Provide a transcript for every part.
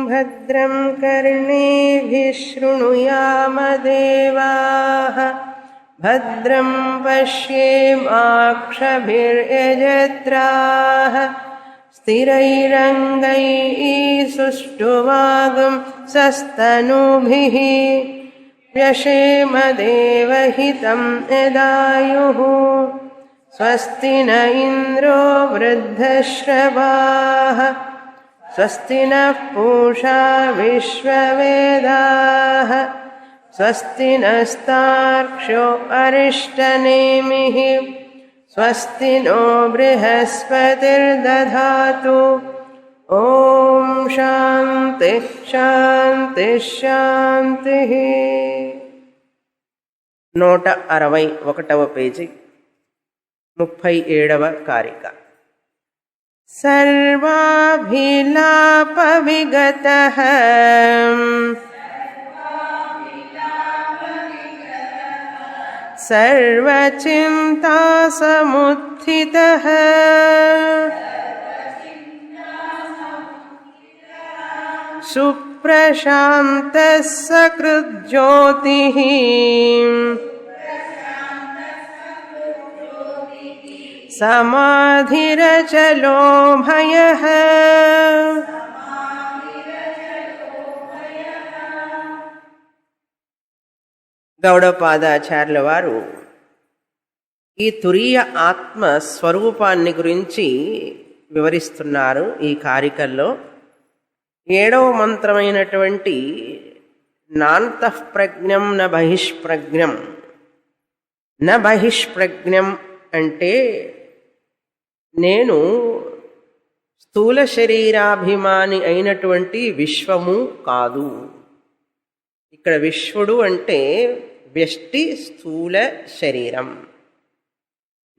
भद्रं कर्णेभिः शृणुयामदेवाः भद्रं पश्येमाक्षभिर्यजत्राः स्थिरैरङ्गैः सुष्ठुवागुंसस्तनूभिः व्यशेमदेवहितं यदायुः स्वस्ति न इन्द्रो वृद्धश्रवाः स्वस्ति नः पूषा विश्ववेदाः स्वस्ति नस्तार्क्ष्यो अरिष्टनेमिः स्वस्ति नो बृहस्पतिर्दधातु ॐ शान्ति शान्ति शान्तिः 161వ పేజీ 37వ కారిక सर्वाभिलापविगतः सर्वचिन्तासमुत्थितः सुप्रशान्तः सकृज्योतिः समाधिरचलो भयः గౌడపాదాచార్యుల వారు ఈ తురీయ ఆత్మ స్వరూపాన్ని గురించి వివరిస్తున్నారు ఈ కారికల్లో. 7వ మంత్రమైనటువంటి నాంతఃప్రజ్ఞం న బహిష్ప్రజ్ఞం. న బహిష్ప్రజ్ఞం అంటే నేను స్థూల శరీరాభిమాని అయినటువంటి విశ్వము కాదు. ఇక్కడ విశ్వడు అంటే వ్యష్టి స్థూల శరీరం.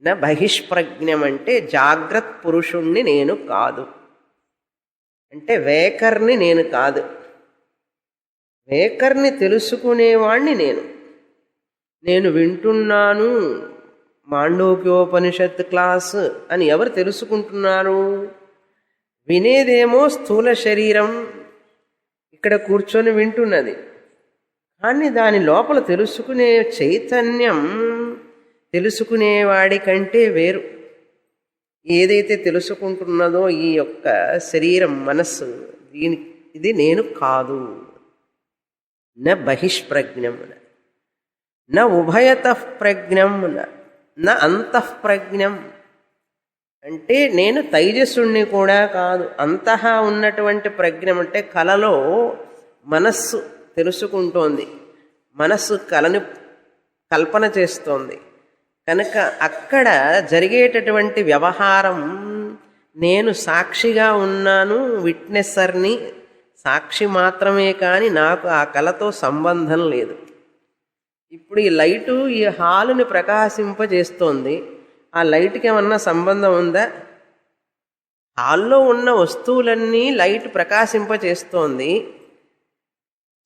నా బహిష్ప్రజ్ఞం అంటే జాగ్రత్త పురుషుణ్ణి నేను కాదు, అంటే వేకర్ని నేను కాదు. వేకర్ని తెలుసుకునేవాణ్ణి నేను వింటున్నాను మాండూక్యోపనిషత్ క్లాస్ అని ఎవరు తెలుసుకుంటున్నారు? వినేదేమో స్థూల శరీరం ఇక్కడ కూర్చొని వింటున్నది, కానీ దాని లోపల తెలుసుకునే చైతన్యం తెలుసుకునేవాడి కంటే వేరు. ఏదైతే తెలుసుకుంటున్నదో ఈ యొక్క శరీరం మనస్సు, ఇది నేను కాదు. న బహిష్ప్రజ్ఞం న ఉభయతః ప్రజ్ఞం న అంతఃప్రజ్ఞం అంటే నేను తైజస్సుణ్ణి కూడా కాదు. అంతః ఉన్నటువంటి ప్రజ్ఞం అంటే కలలో మనస్సు తెలుసుకుంటోంది, మనస్సు కలని కల్పన చేస్తోంది కనుక అక్కడ జరిగేటటువంటి వ్యవహారం నేను సాక్షిగా ఉన్నాను, విట్నెస్సర్ని, సాక్షి మాత్రమే, కానీ నాకు ఆ కళతో సంబంధం లేదు. ఇప్పుడు ఈ లైటు ఈ హాలుని ప్రకాశింపజేస్తోంది, ఆ లైట్కి ఏమన్నా సంబంధం ఉందా? హాల్లో ఉన్న వస్తువులన్నీ లైట్ ప్రకాశింపజేస్తోంది,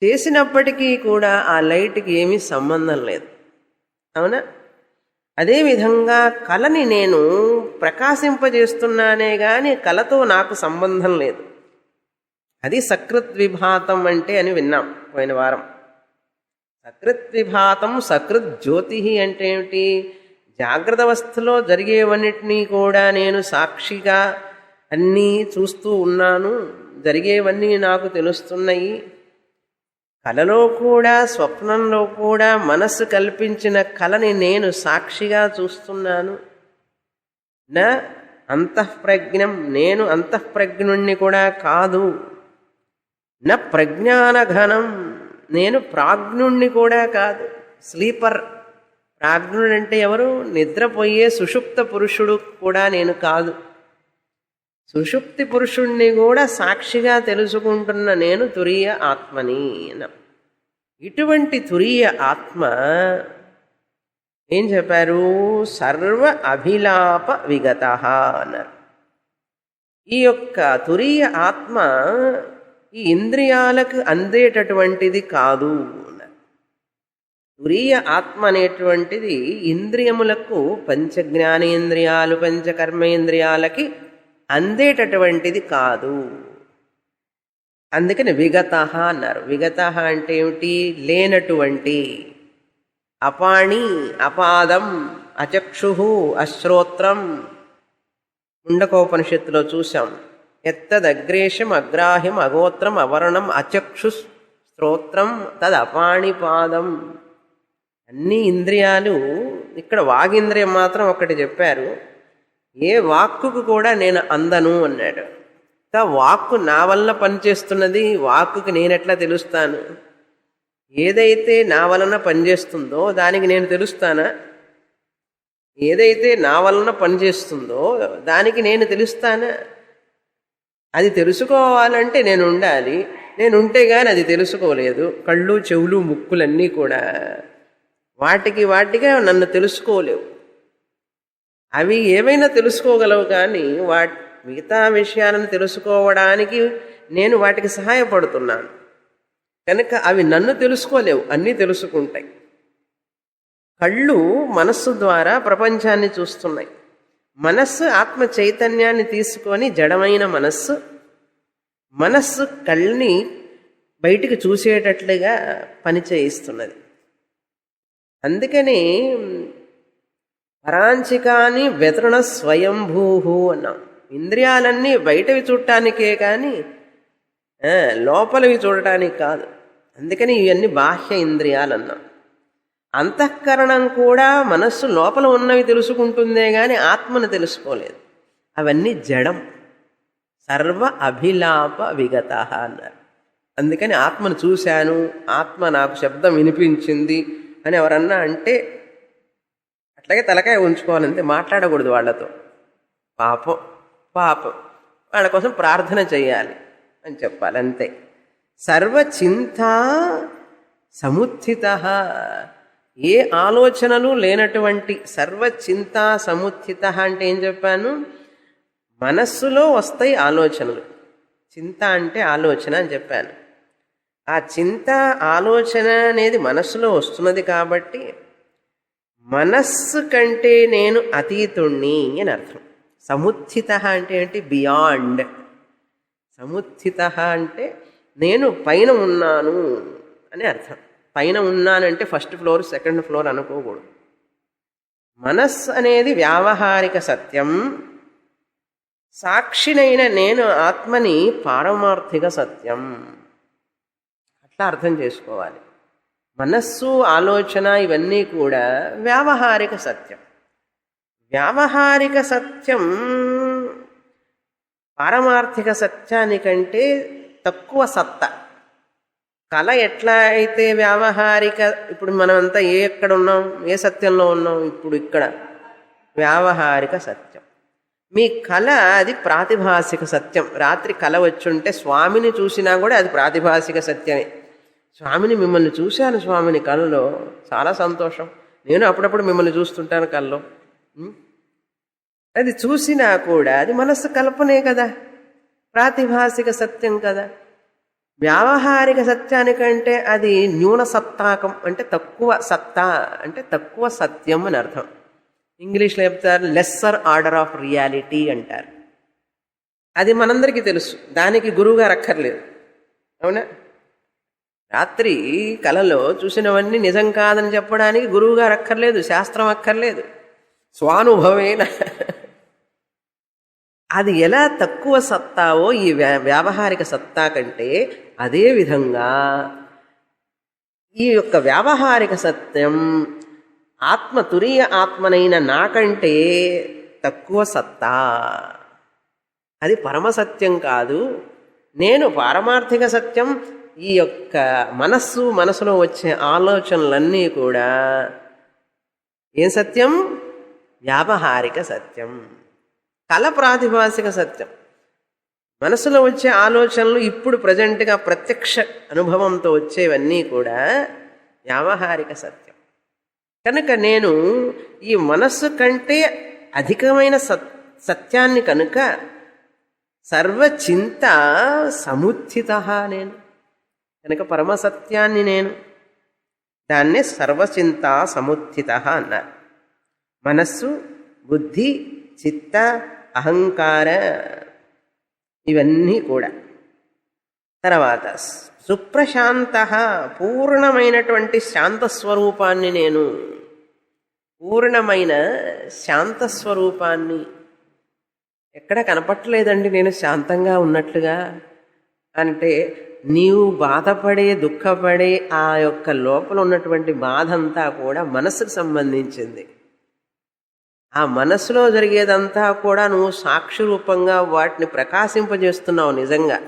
చేసినప్పటికీ కూడా ఆ లైట్కి ఏమీ సంబంధం లేదు, అవునా? అదేవిధంగా కళని నేను ప్రకాశింపజేస్తున్నానే కానీ కళతో నాకు సంబంధం లేదు. అది సకృద్విభాతం అంటే అని విన్నాం పోయిన వారం. సకృద్విభాతం సకృత్ జ్యోతి అంటే ఏమిటి? జాగ్రత్త అవస్థలో జరిగేవన్నిటినీ కూడా నేను సాక్షిగా అన్నీ చూస్తూ ఉన్నాను, జరిగేవన్నీ నాకు తెలుస్తున్నాయి. కలలో కూడా స్వప్నంలో కూడా మనస్సు కల్పించిన కళని నేను సాక్షిగా చూస్తున్నాను. నా అంతఃప్రజ్ఞం నేను అంతఃప్రజ్ఞుణ్ణి కూడా కాదు. నా ప్రజ్ఞానఘనం నేను ప్రాజ్ఞుణ్ణి కూడా కాదు. స్లీపర్ ప్రాజ్ఞుడు అంటే ఎవరు? నిద్రపోయే సుషుప్త పురుషుడు కూడా నేను కాదు. సుషుప్తి పురుషుణ్ణి కూడా సాక్షిగా తెలుసుకుంటున్న నేను తురీయ ఆత్మని. ఇటువంటి తురీయ ఆత్మ ఏం చెప్పారు? సర్వ అభిలాప విగత అన్నారు. ఈ యొక్క తురీయ ఆత్మ ఈ ఇంద్రియాలకు అందేటటువంటిది కాదు. తురీయ ఆత్మ అనేటువంటిది ఇంద్రియములకు, పంచ జ్ఞానేంద్రియాలు పంచ కర్మేంద్రియాలకి అందేటటువంటిది కాదు. అందుకని విగత అన్నారు. విగత అంటే ఏమిటి? లేనటువంటి. అపాణి, అపాదం, అచక్షు, అశ్రోత్రం. ముండకోపనిషత్తులో చూశాం. ఎత్తదగ్రేషం అగ్రాహ్యం అగోత్రం అవర్ణం అచక్షు శ్రోత్రం తదపాణిపాదం. అన్ని ఇంద్రియాలు. ఇక్కడ వాగింద్రియం మాత్రం ఒకటి చెప్పారు. ఏ వాక్కుకు కూడా నేను అందను అన్నాడు. వాక్కు నా వల్ల పనిచేస్తున్నది, వాక్కుకి నేనెట్లా తెలుస్తాను? ఏదైతే నా వలన పనిచేస్తుందో దానికి నేను తెలుస్తానా? ఏదైతే నా వలన పనిచేస్తుందో దానికి నేను తెలుస్తానా? అది తెలుసుకోవాలంటే నేను ఉండాలి. నేను ఉంటే కానీ అది తెలుసుకోలేదు. కళ్ళు, చెవులు, ముక్కులన్నీ కూడా వాటిగా నన్ను తెలుసుకోలేవు. అవి ఏమైనా తెలుసుకోగలవు, కానీ మిగతా విషయాలను తెలుసుకోవడానికి నేను వాటికి సహాయపడుతున్నాను కనుక అవి నన్ను తెలుసుకోలేవు, అన్నీ తెలుసుకుంటాయి. కళ్ళు మనస్సు ద్వారా ప్రపంచాన్ని చూస్తున్నాయి. మనస్సు ఆత్మ చైతన్యాన్ని తీసుకొని జడమైన మనస్సు కళ్ళని బయటికి చూసేటట్లుగా పనిచేయిస్తున్నది. అందుకని పరాంచికాని వ్యతృణ స్వయంభూ అన్నాం. ఇంద్రియాలన్నీ బయటవి చూడటానికే కానీ లోపలివి చూడటానికి కాదు. అందుకని ఇవన్నీ బాహ్య ఇంద్రియాలు అన్నాం. అంతఃకరణం కూడా మనస్సు లోపల ఉన్నవి తెలుసుకుంటుందే కానీ ఆత్మను తెలుసుకోలేదు. అవన్నీ జడం. సర్వ అభిలాప విగత అన్నారు. అందుకని ఆత్మను చూశాను, ఆత్మ నాకు శబ్దం వినిపించింది అని ఎవరన్నా అంటే అట్లాగే తలకాయ ఉంచుకోవాలంతే, మాట్లాడకూడదు వాళ్ళతో. పాపం వాళ్ళ కోసం ప్రార్థన చేయాలి అని చెప్పాలి, అంతే. సర్వచింత సముత్థిత, ఏ ఆలోచనలు లేనటువంటి సర్వచింత సముత్థిత అంటే ఏం చెప్పాను? మనస్సులో వస్తాయి ఆలోచనలు. చింత అంటే ఆలోచన అని చెప్పాను. ఆ చింత ఆలోచన అనేది మనస్సులో వస్తున్నది కాబట్టి మనస్సు కంటే నేను అతీతుణ్ణి అని అర్థం. సముత్థిత అంటే ఏంటి? బియాండ్. సముత్థిత అంటే నేను పైన ఉన్నాను అని అర్థం. పైన ఉన్నానంటే ఫస్ట్ ఫ్లోర్, సెకండ్ ఫ్లోర్ అనుకోకూడదు. మనస్సు అనేది వ్యావహారిక సత్యం. సాక్షినైన నేను ఆత్మని పారమార్థిక సత్యం. అట్లా అర్థం చేసుకోవాలి. మనస్సు, ఆలోచన ఇవన్నీ కూడా వ్యావహారిక సత్యం. వ్యావహారిక సత్యం పారమార్థిక సత్యానికంటే తక్కువ సత్తా. కళ ఎట్లా అయితే వ్యావహారిక, ఇప్పుడు మనమంతా ఎక్కడ ఉన్నాం, ఏ సత్యంలో ఉన్నాం? ఇప్పుడు ఇక్కడ వ్యావహారిక సత్యం. మీ కళ అది ప్రాతిభాసిక సత్యం. రాత్రి కళ వచ్చుంటే స్వామిని చూసినా కూడా అది ప్రాతిభాసిక సత్యమే. స్వామిని, మిమ్మల్ని చూశాను స్వామిని కళలో, చాలా సంతోషం. నేను అప్పుడప్పుడు మిమ్మల్ని చూస్తుంటాను కళలో. అది చూసినా కూడా అది మనస్సు కల్పనే కదా, ప్రాతిభాసిక సత్యం కదా. వ్యావహారిక సత్యానికంటే అది న్యూన సత్తాకం, అంటే తక్కువ సత్తా, అంటే తక్కువ సత్యం అని అర్థం. ఇంగ్లీష్లో చెప్తారు లెస్సర్ ఆర్డర్ ఆఫ్ రియాలిటీ అంటారు. అది మనందరికీ తెలుసు, దానికి గురువుగారు అక్కర్లేదు. అవునా? రాత్రి కలలో చూసినవన్నీ నిజం కాదని చెప్పడానికి గురువుగారు అక్కర్లేదు, శాస్త్రం అక్కర్లేదు, స్వానుభవేన. అది ఎలా తక్కువ సత్తావో ఈ వ్యావహారిక సత్తా కంటే, అదే విధంగా ఈ యొక్క వ్యావహారిక సత్యం ఆత్మ, తురీయ ఆత్మనైన నాకంటే తక్కువ సత్తా. అది పరమసత్యం కాదు. నేను పారమార్థిక సత్యం. ఈ యొక్క మనసులో వచ్చే ఆలోచనలన్నీ కూడా ఏం సత్యం? వ్యావహారిక సత్యం. కళ ప్రాతిభాసిక సత్యం. మనసులో వచ్చే ఆలోచనలు ఇప్పుడు ప్రజెంట్గా ప్రత్యక్ష అనుభవంతో వచ్చేవన్నీ కూడా వ్యావహారిక సత్యం. కనుక నేను ఈ మనస్సు కంటే అధికమైన సత్యాన్ని కనుక సర్వచింత సముత్థిత నేను కనుక పరమసత్యాన్ని నేను, దాన్నే సర్వచింత సముత్థిత అన్నారు. మనస్సు, బుద్ధి, చిత్త, అహంకార ఇవన్నీ కూడా తర్వాత సుప్రశాంత, పూర్ణమైనటువంటి శాంతస్వరూపాన్ని నేను, పూర్ణమైన శాంతస్వరూపాన్ని. ఎక్కడ కనపట్టలేదండి నేను శాంతంగా ఉన్నట్లుగా అంటే, నీవు బాధపడే దుఃఖపడే ఆ యొక్క లోపల ఉన్నటువంటి బాధ అంతా కూడా మనసుకు సంబంధించింది. ఆ మనసులో జరిగేదంతా కూడా నువ్వు సాక్షి రూపంగా వాటిని ప్రకాశింపజేస్తున్నావు నిజంగా.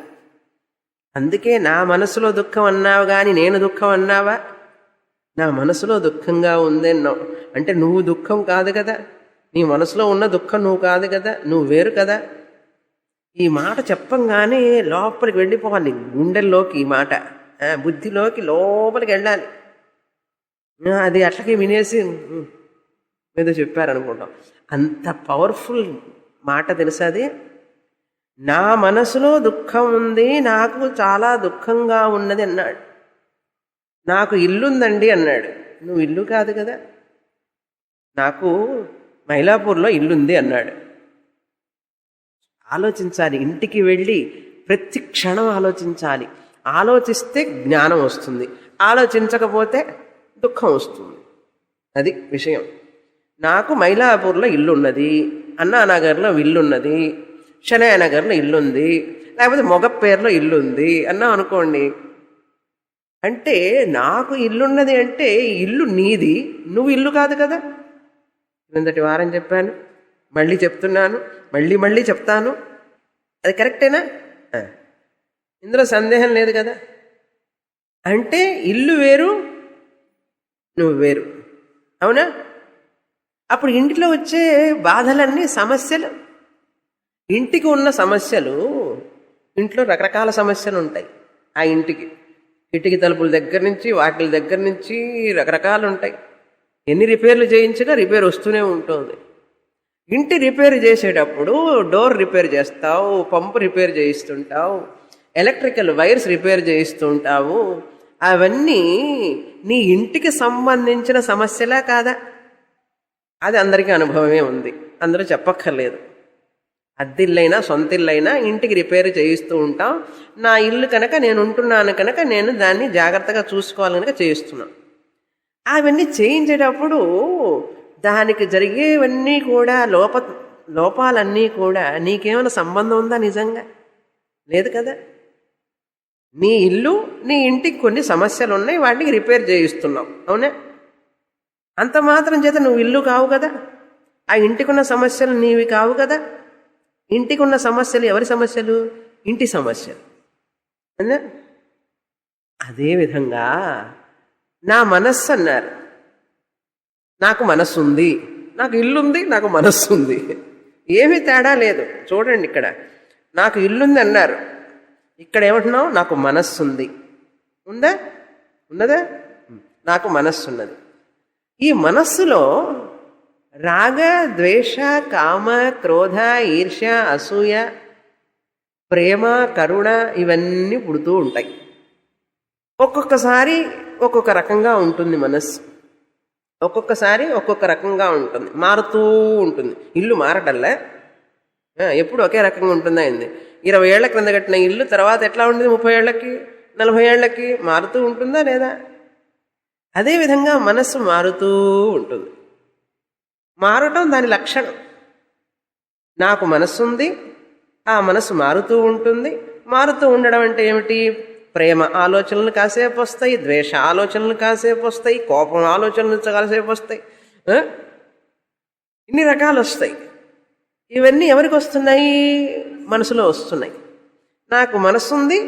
అందుకే నా మనసులో దుఃఖం అన్నావు కానీ నేను దుఃఖం అన్నావా? నా మనసులో దుఃఖంగా ఉందన్నావు అంటే నువ్వు దుఃఖం కాదు కదా, నీ మనసులో ఉన్న దుఃఖం నువ్వు కాదు కదా, నువ్వు వేరు కదా. ఈ మాట చెప్పంగానే లోపలికి వెళ్ళిపోవాలి, గుండెల్లోకి ఈ మాట, బుద్ధిలోకి లోపలికి వెళ్ళాలి. అది అట్లకి వినేసి ఏదో చెప్పారనుకుంటాం. అంత పవర్ఫుల్ మాట తెలుసా అది. నా మనసులో దుఃఖం ఉంది, నాకు చాలా దుఃఖంగా ఉన్నది అన్నాడు. నాకు ఇల్లుందండి అన్నాడు. నువ్వు ఇల్లు కాదు కదా. నాకు మైలాపూర్లో ఇల్లుంది అన్నాడు. ఆలోచించాలి, ఇంటికి వెళ్ళి ప్రతి క్షణం ఆలోచించాలి. ఆలోచిస్తే జ్ఞానం వస్తుంది, ఆలోచించకపోతే దుఃఖం వస్తుంది. అది విషయం. నాకు మైలాపూర్లో ఇల్లున్నది, అన్నానగర్లో ఇల్లున్నది, శనయనగర్లో ఇల్లుంది, లేకపోతే మొగప్పేరులో ఇల్లుంది అన్నా అనుకోండి. అంటే నాకు ఇల్లున్నది అంటే ఇల్లు నీది, నువ్వు ఇల్లు కాదు కదా. క్రిందటి వారం చెప్పాను, మళ్ళీ చెప్తున్నాను, మళ్ళీ మళ్ళీ చెప్తాను. అది కరెక్టేనా? ఇందులో సందేహం లేదు కదా. అంటే ఇల్లు వేరు, నువ్వు వేరు, అవునా? అప్పుడు ఇంటిలో వచ్చే బాధలన్నీ సమస్యలు. ఇంటికి ఉన్న సమస్యలు, ఇంట్లో రకరకాల సమస్యలు ఉంటాయి. ఆ ఇంటికి కిటికీ తలుపుల దగ్గర నుంచి వాకిల దగ్గర నుంచి రకరకాలు ఉంటాయి. ఎన్ని రిపేర్లు చేయించినా రిపేర్ వస్తూనే ఉంటుంది. ఇంటి రిపేర్ చేసేటప్పుడు డోర్ రిపేర్ చేస్తావు, పంపు రిపేర్ చేయిస్తుంటావు, ఎలక్ట్రికల్ వైర్స్ రిపేర్ చేయిస్తుంటావు. అవన్నీ నీ ఇంటికి సంబంధించిన సమస్యలా కాదా? అది అందరికీ అనుభవమే ఉంది, అందరూ చెప్పక్కర్లేదు. అద్దిల్లైనా సొంతిల్లైనా ఇంటికి రిపేర్ చేయిస్తూ ఉంటాం. నా ఇల్లు కనుక నేను ఉంటున్నాను కనుక నేను దాన్ని జాగ్రత్తగా చూసుకోవాలి కనుక చేయిస్తున్నాను. అవన్నీ చేయించేటప్పుడు దానికి జరిగేవన్నీ కూడా లోపాలన్నీ కూడా నీకేమైనా సంబంధం ఉందా? నిజంగా లేదు కదా. నీ ఇల్లు, నీ ఇంటికి కొన్ని సమస్యలు ఉన్నాయి, వాటికి రిపేర్ చేయిస్తున్నావు, అవునా? అంత మాత్రం చేత నువ్వు ఇల్లు కావు కదా. ఆ ఇంటికి ఉన్న సమస్యలు నీవి కావు కదా. ఇంటికి ఉన్న సమస్యలు ఎవరి సమస్యలు? ఇంటి సమస్యలు. అదేవిధంగా నా మనస్సు అన్నారు. నాకు మనస్సు ఉంది, నాకు ఇల్లుంది, నాకు మనస్సు ఉంది, ఏమీ తేడా లేదు. చూడండి, ఇక్కడ నాకు ఇల్లుంది అన్నారు, ఇక్కడ ఏమంటున్నావు? నాకు మనస్సు ఉంది. ఉందా? ఉన్నదా? నాకు మనస్సు ఉన్నది. ఈ మనస్సులో రాగ, ద్వేష, కామ, క్రోధ, ఈర్ష్య, అసూయ, ప్రేమ, కరుణ ఇవన్నీ పుడుతూ ఉంటాయి. ఒక్కొక్కసారి ఒక్కొక్క రకంగా ఉంటుంది మనస్సు, ఒక్కొక్కసారి ఒక్కొక్క రకంగా ఉంటుంది, మారుతూ ఉంటుంది. ఇల్లు మారటల్లా ఎప్పుడు ఒకే రకంగా ఉంటుందా? అయింది 20 ఏళ్ల క్రింద కట్టిన ఇల్లు తర్వాత ఎట్లా ఉంటుంది? 30 ఏళ్లకి, 40 ఏళ్లకి మారుతూ ఉంటుందా లేదా? అదేవిధంగా మనస్సు మారుతూ ఉంటుంది. మారటం దాని లక్షణం. నాకు మనస్సు ఉంది, ఆ మనస్సు మారుతూ ఉంటుంది. మారుతూ ఉండడం అంటే ఏమిటి? ప్రేమ ఆలోచనలు కాసేపు వస్తాయి, ద్వేష ఆలోచనలు కాసేపు వస్తాయి, కోపం ఆలోచనలు కాసేపు వస్తాయి, ఇన్ని రకాలు వస్తాయి. ఇవన్నీ ఎవరికి వస్తున్నాయి? మనసులో వస్తున్నాయి. నాకు మనస్సు ఉంది,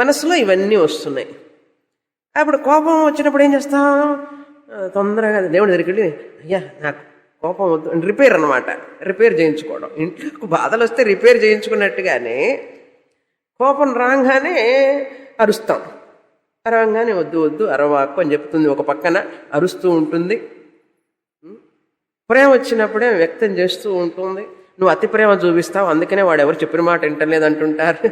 మనసులో ఇవన్నీ వస్తున్నాయి. అప్పుడు కోపం వచ్చినప్పుడు ఏం చేస్తాం? తొందరగా దేవుడి దగ్గరికి వెళ్ళి, అయ్యా నాకు కోపం వద్దు, రిపేర్ అనమాట, రిపేర్ చేయించుకోవడం. ఇంట్లో బాధలు వస్తే రిపేర్ చేయించుకున్నట్టుగానే కోపం రాగానే అరుస్తాం. అరవంగానే వద్దు వద్దు అరవాకు అని చెప్తుంది, ఒక పక్కన అరుస్తూ ఉంటుంది. ప్రేమ వచ్చినప్పుడే వ్యక్తం చేస్తూ ఉంటుంది. నువ్వు అతి ప్రేమ చూపిస్తావు, అందుకనే వాడు ఎవరు చెప్పిన మాట వింటలేదు అంటుంటారు.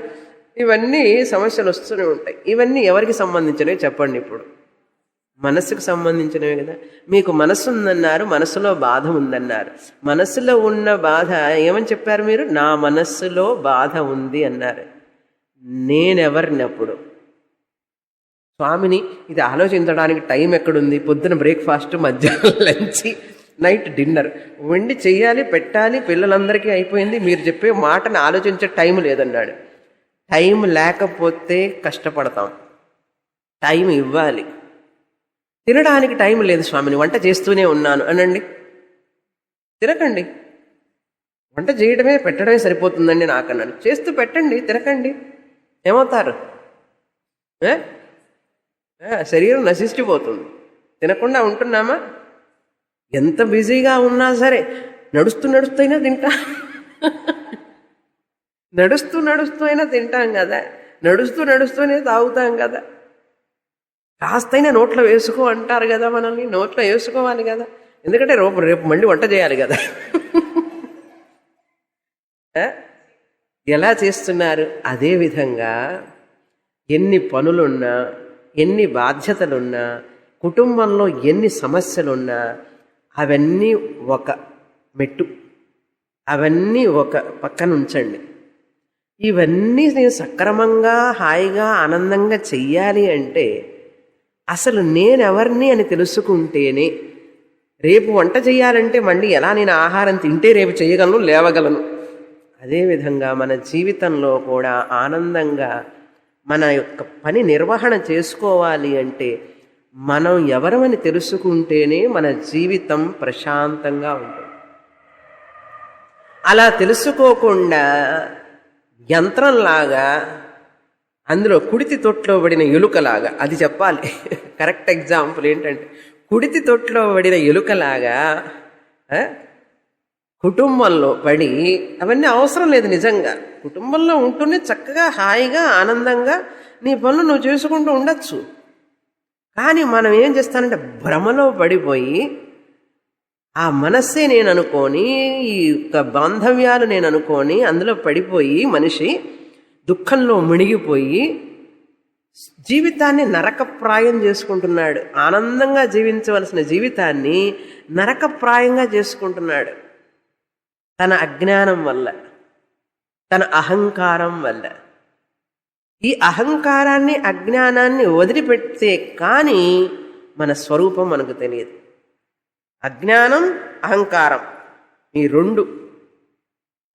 ఇవన్నీ సమస్యలు వస్తూనే ఉంటాయి. ఇవన్నీ ఎవరికి సంబంధించినవి చెప్పండి? ఇప్పుడు మనస్సుకు సంబంధించినవి కదా. మీకు మనస్సు ఉందన్నారు, మనస్సులో బాధ ఉందన్నారు. మనస్సులో ఉన్న బాధ ఏమని చెప్పారు మీరు? నా మనస్సులో బాధ ఉంది అన్నారు. నేనెవరినప్పుడు స్వామిని ఇది ఆలోచించడానికి టైం ఎక్కడుంది? పొద్దున బ్రేక్ఫాస్ట్, మధ్యాహ్నం లంచ్, నైట్ డిన్నర్ వండి చెయ్యాలి, పెట్టాలి, పిల్లలందరికీ అయిపోయింది, మీరు చెప్పే మాటను ఆలోచించే టైం లేదన్నాడు. టైం లేకపోతే కష్టపడతాం, టైం ఇవ్వాలి. తినడానికి టైం లేదు స్వామిని, వంట చేస్తూనే ఉన్నాను అనండి, తినకండి. వంట చేయడమే పెట్టడమే సరిపోతుందండి నాకన్నాను. చేస్తూ పెట్టండి, తినకండి, ఏమవుతారు? శరీరం నశించిపోతుంది. తినకుండా ఉంటున్నామా? ఎంత బిజీగా ఉన్నా సరే నడుస్తూ తింటా, నడుస్తూ అయినా తింటాం కదా, నడుస్తూనే తాగుతాం కదా. కాస్తైనా నోట్లో వేసుకో అంటారు కదా, మనల్ని నోట్లో వేసుకోవాలి కదా, ఎందుకంటే రేపు మళ్ళీ వంట చేయాలి కదా. ఎలా చేస్తున్నారు? అదేవిధంగా ఎన్ని పనులున్నా, ఎన్ని బాధ్యతలున్నా, కుటుంబంలో ఎన్ని సమస్యలున్నా అవన్నీ ఒక మెట్టు, అవన్నీ ఒక పక్కన ఉంచండి. ఇవన్నీ నేను సక్రమంగా హాయిగా ఆనందంగా చెయ్యాలి అంటే అసలు నేనెవరిని అని తెలుసుకుంటేనే. రేపు వంట చేయాలంటే మళ్ళీ ఎలా నేను ఆహారం తింటే రేపు చేయగలను, లేవగలను. అదేవిధంగా మన జీవితంలో కూడా ఆనందంగా మన యొక్క పని నిర్వహణ చేసుకోవాలి అంటే మనం ఎవరమని తెలుసుకుంటేనే మన జీవితం ప్రశాంతంగా ఉంటుంది. అలా తెలుసుకోకుండా యంత్రంలాగా, అందులో కుడితి తొట్లో పడిన ఎలుకలాగా, అది చెప్పాలి కరెక్ట్ ఎగ్జాంపుల్ ఏంటంటే, కుడితి తొట్లో పడిన ఎలుకలాగా కుటుంబంలో పడి అవన్నీ అవసరం లేదు. నిజంగా కుటుంబంలో ఉంటూనే చక్కగా హాయిగా ఆనందంగా నీ పనులు నువ్వు చేసుకుంటూ ఉండొచ్చు. కానీ మనం ఏం చేస్తానంటే భ్రమలో పడిపోయి ఆ మనస్సే నేను అనుకొని, ఈ యొక్క బాంధవ్యాలు నేను అనుకొని అందులో పడిపోయి మనిషి దుఃఖంలో మునిగిపోయి జీవితాన్ని నరకప్రాయం చేసుకుంటున్నాడు. ఆనందంగా జీవించవలసిన జీవితాన్ని నరకప్రాయంగా చేసుకుంటున్నాడు. తన అజ్ఞానం వల్ల, తన అహంకారం వల్ల. ఈ అహంకారాన్ని అజ్ఞానాన్ని వదిలిపెడితే కానీ మన స్వరూపం మనకు తెలియదు. అజ్ఞానం, అహంకారం ఈ రెండు.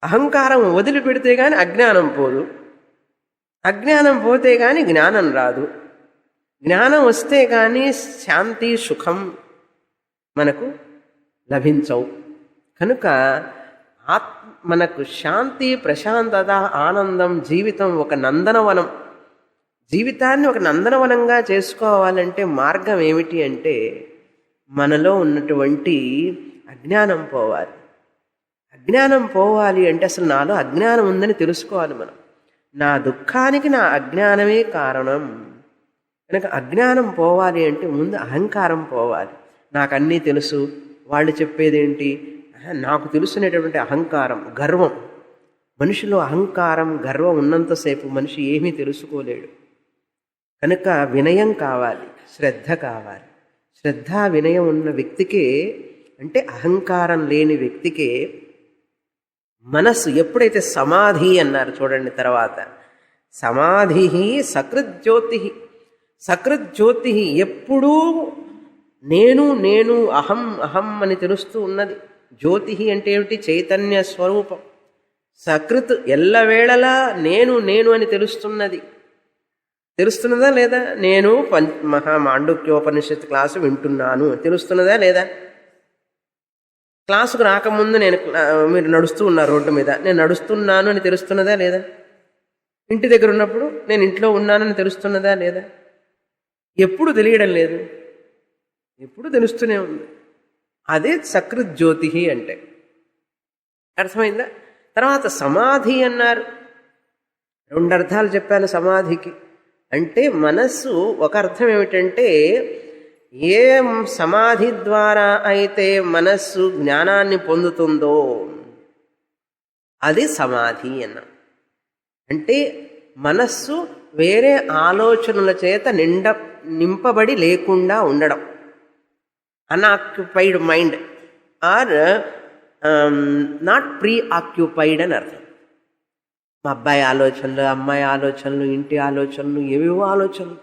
అహంకారం వదిలిపెడితే కానీ అజ్ఞానం పోదు, అజ్ఞానం పోతే కానీ జ్ఞానం రాదు, జ్ఞానం వస్తే కానీ శాంతి సుఖం మనకు లభించవు. కనుక మనకు శాంతి, ప్రశాంతత, ఆనందం, జీవితం ఒక నందనవనం. జీవితాన్ని ఒక నందనవనంగా చేసుకోవాలంటే మార్గం ఏమిటి అంటే మనలో ఉన్నటువంటి అజ్ఞానం పోవాలి. అజ్ఞానం పోవాలి అంటే అసలు నాలో అజ్ఞానం ఉందని తెలుసుకోవాలి మనం. నా దుఃఖానికి నా అజ్ఞానమే కారణం. కనుక అజ్ఞానం పోవాలి అంటే ముందు అహంకారం పోవాలి. నాకు అన్నీ తెలుసు, వాళ్ళు చెప్పేదేంటి, నాకు తెలుసునేటటువంటి అహంకారం, గర్వం. మనిషిలో అహంకారం, గర్వం ఉన్నంతసేపు మనిషి ఏమీ తెలుసుకోలేడు. కనుక వినయం కావాలి, శ్రద్ధ కావాలి. శ్రద్ధ వినయం ఉన్న వ్యక్తికే, అంటే అహంకారం లేని వ్యక్తికే మనస్సు ఎప్పుడైతే సమాధి అన్నారు చూడండి, తర్వాత సమాధి సకృజ్యోతి. సకృజ్యోతి ఎప్పుడూ నేను నేను అహం అహం అని తెలుస్తూ ఉన్నది. జ్యోతి అంటే ఏమిటి? చైతన్య స్వరూపం. సకృత్ ఎల్లవేళలా నేను నేను అని తెలుస్తున్నది. తెలుస్తున్నదా లేదా? నేను మాండుక్యోపనిషత్ క్లాసు వింటున్నాను తెలుస్తున్నదా లేదా? క్లాసుకు రాకముందు మీరు నడుస్తూ ఉన్నారు రోడ్డు మీద, నేను నడుస్తున్నాను అని తెలుస్తున్నదా లేదా? ఇంటి దగ్గర ఉన్నప్పుడు నేను ఇంట్లో ఉన్నానని తెలుస్తున్నదా లేదా? ఎప్పుడు తెలియడం లేదు, ఎప్పుడు తెలుస్తూనే ఉంది. అదే సకృజ్యోతి అంటే. అర్థమైందా? తర్వాత సమాధి అన్నారు. రెండు అర్థాలు చెప్పాను సమాధికి. అంటే మనస్సు ఒక అర్థం ఏమిటంటే, ఏ సమాధి ద్వారా అయితే మనస్సు జ్ఞానాన్ని పొందుతుందో అది సమాధి అన్నాం. అంటే మనస్సు వేరే ఆలోచనల చేత నింపబడి లేకుండా ఉండడం. Unoccupied mind or not preoccupied అని అర్థం. మా అబ్బాయి ఆలోచనలు, అమ్మాయి ఆలోచనలు, ఇంటి ఆలోచనలు, ఏవేవో ఆలోచనలు,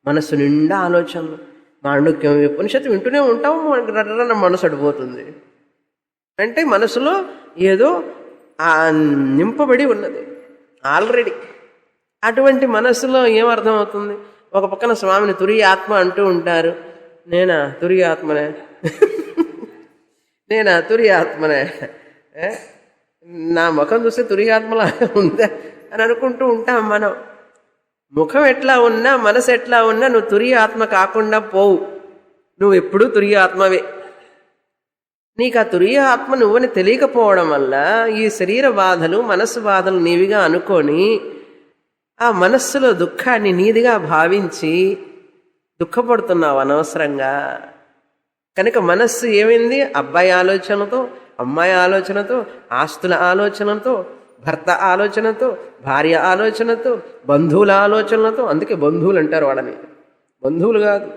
మనసు నిండా ఆలోచనలు. మాండుక్యం ఉపనిషత్తు వింటూనే ఉంటాం, రన్న మనసు అడిపోతుంది. అంటే మనసులో ఏదో నింపబడి ఉన్నది ఆల్రెడీ. అటువంటి మనస్సులో ఏమర్థం అవుతుంది? ఒక పక్కన స్వామిని తురియ ఆత్మ అంటూ ఉంటారు. నేనా తురియ ఆత్మనే? నేనా తురియ ఆత్మనే? నా ముఖం చూస్తే తురియాత్మలా ఉందా అని అనుకుంటూ ఉంటాం మనం. ముఖం ఎట్లా ఉన్నా, మనసు ఎట్లా ఉన్నా నువ్వు తురియ ఆత్మ కాకుండా పోవు. నువ్వు ఎప్పుడూ తురియ ఆత్మవే. నీకు ఆ తురియ ఆత్మ నువ్వని తెలియకపోవడం వల్ల ఈ శరీర బాధలు, మనస్సు బాధలు నీవిగా అనుకొని ఆ మనస్సులో దుఃఖాన్ని నీదిగా భావించి దుఃఖపడుతున్నావు అనవసరంగా. కనుక మనస్సు ఏమైంది? అబ్బాయి ఆలోచనతో, అమ్మాయి ఆలోచనతో, ఆస్తుల ఆలోచనతో, భర్త ఆలోచనతో, భార్య ఆలోచనతో, బంధువుల ఆలోచనలతో. అందుకే బంధువులు అంటారు వాళ్ళని, బంధువులు కాదు.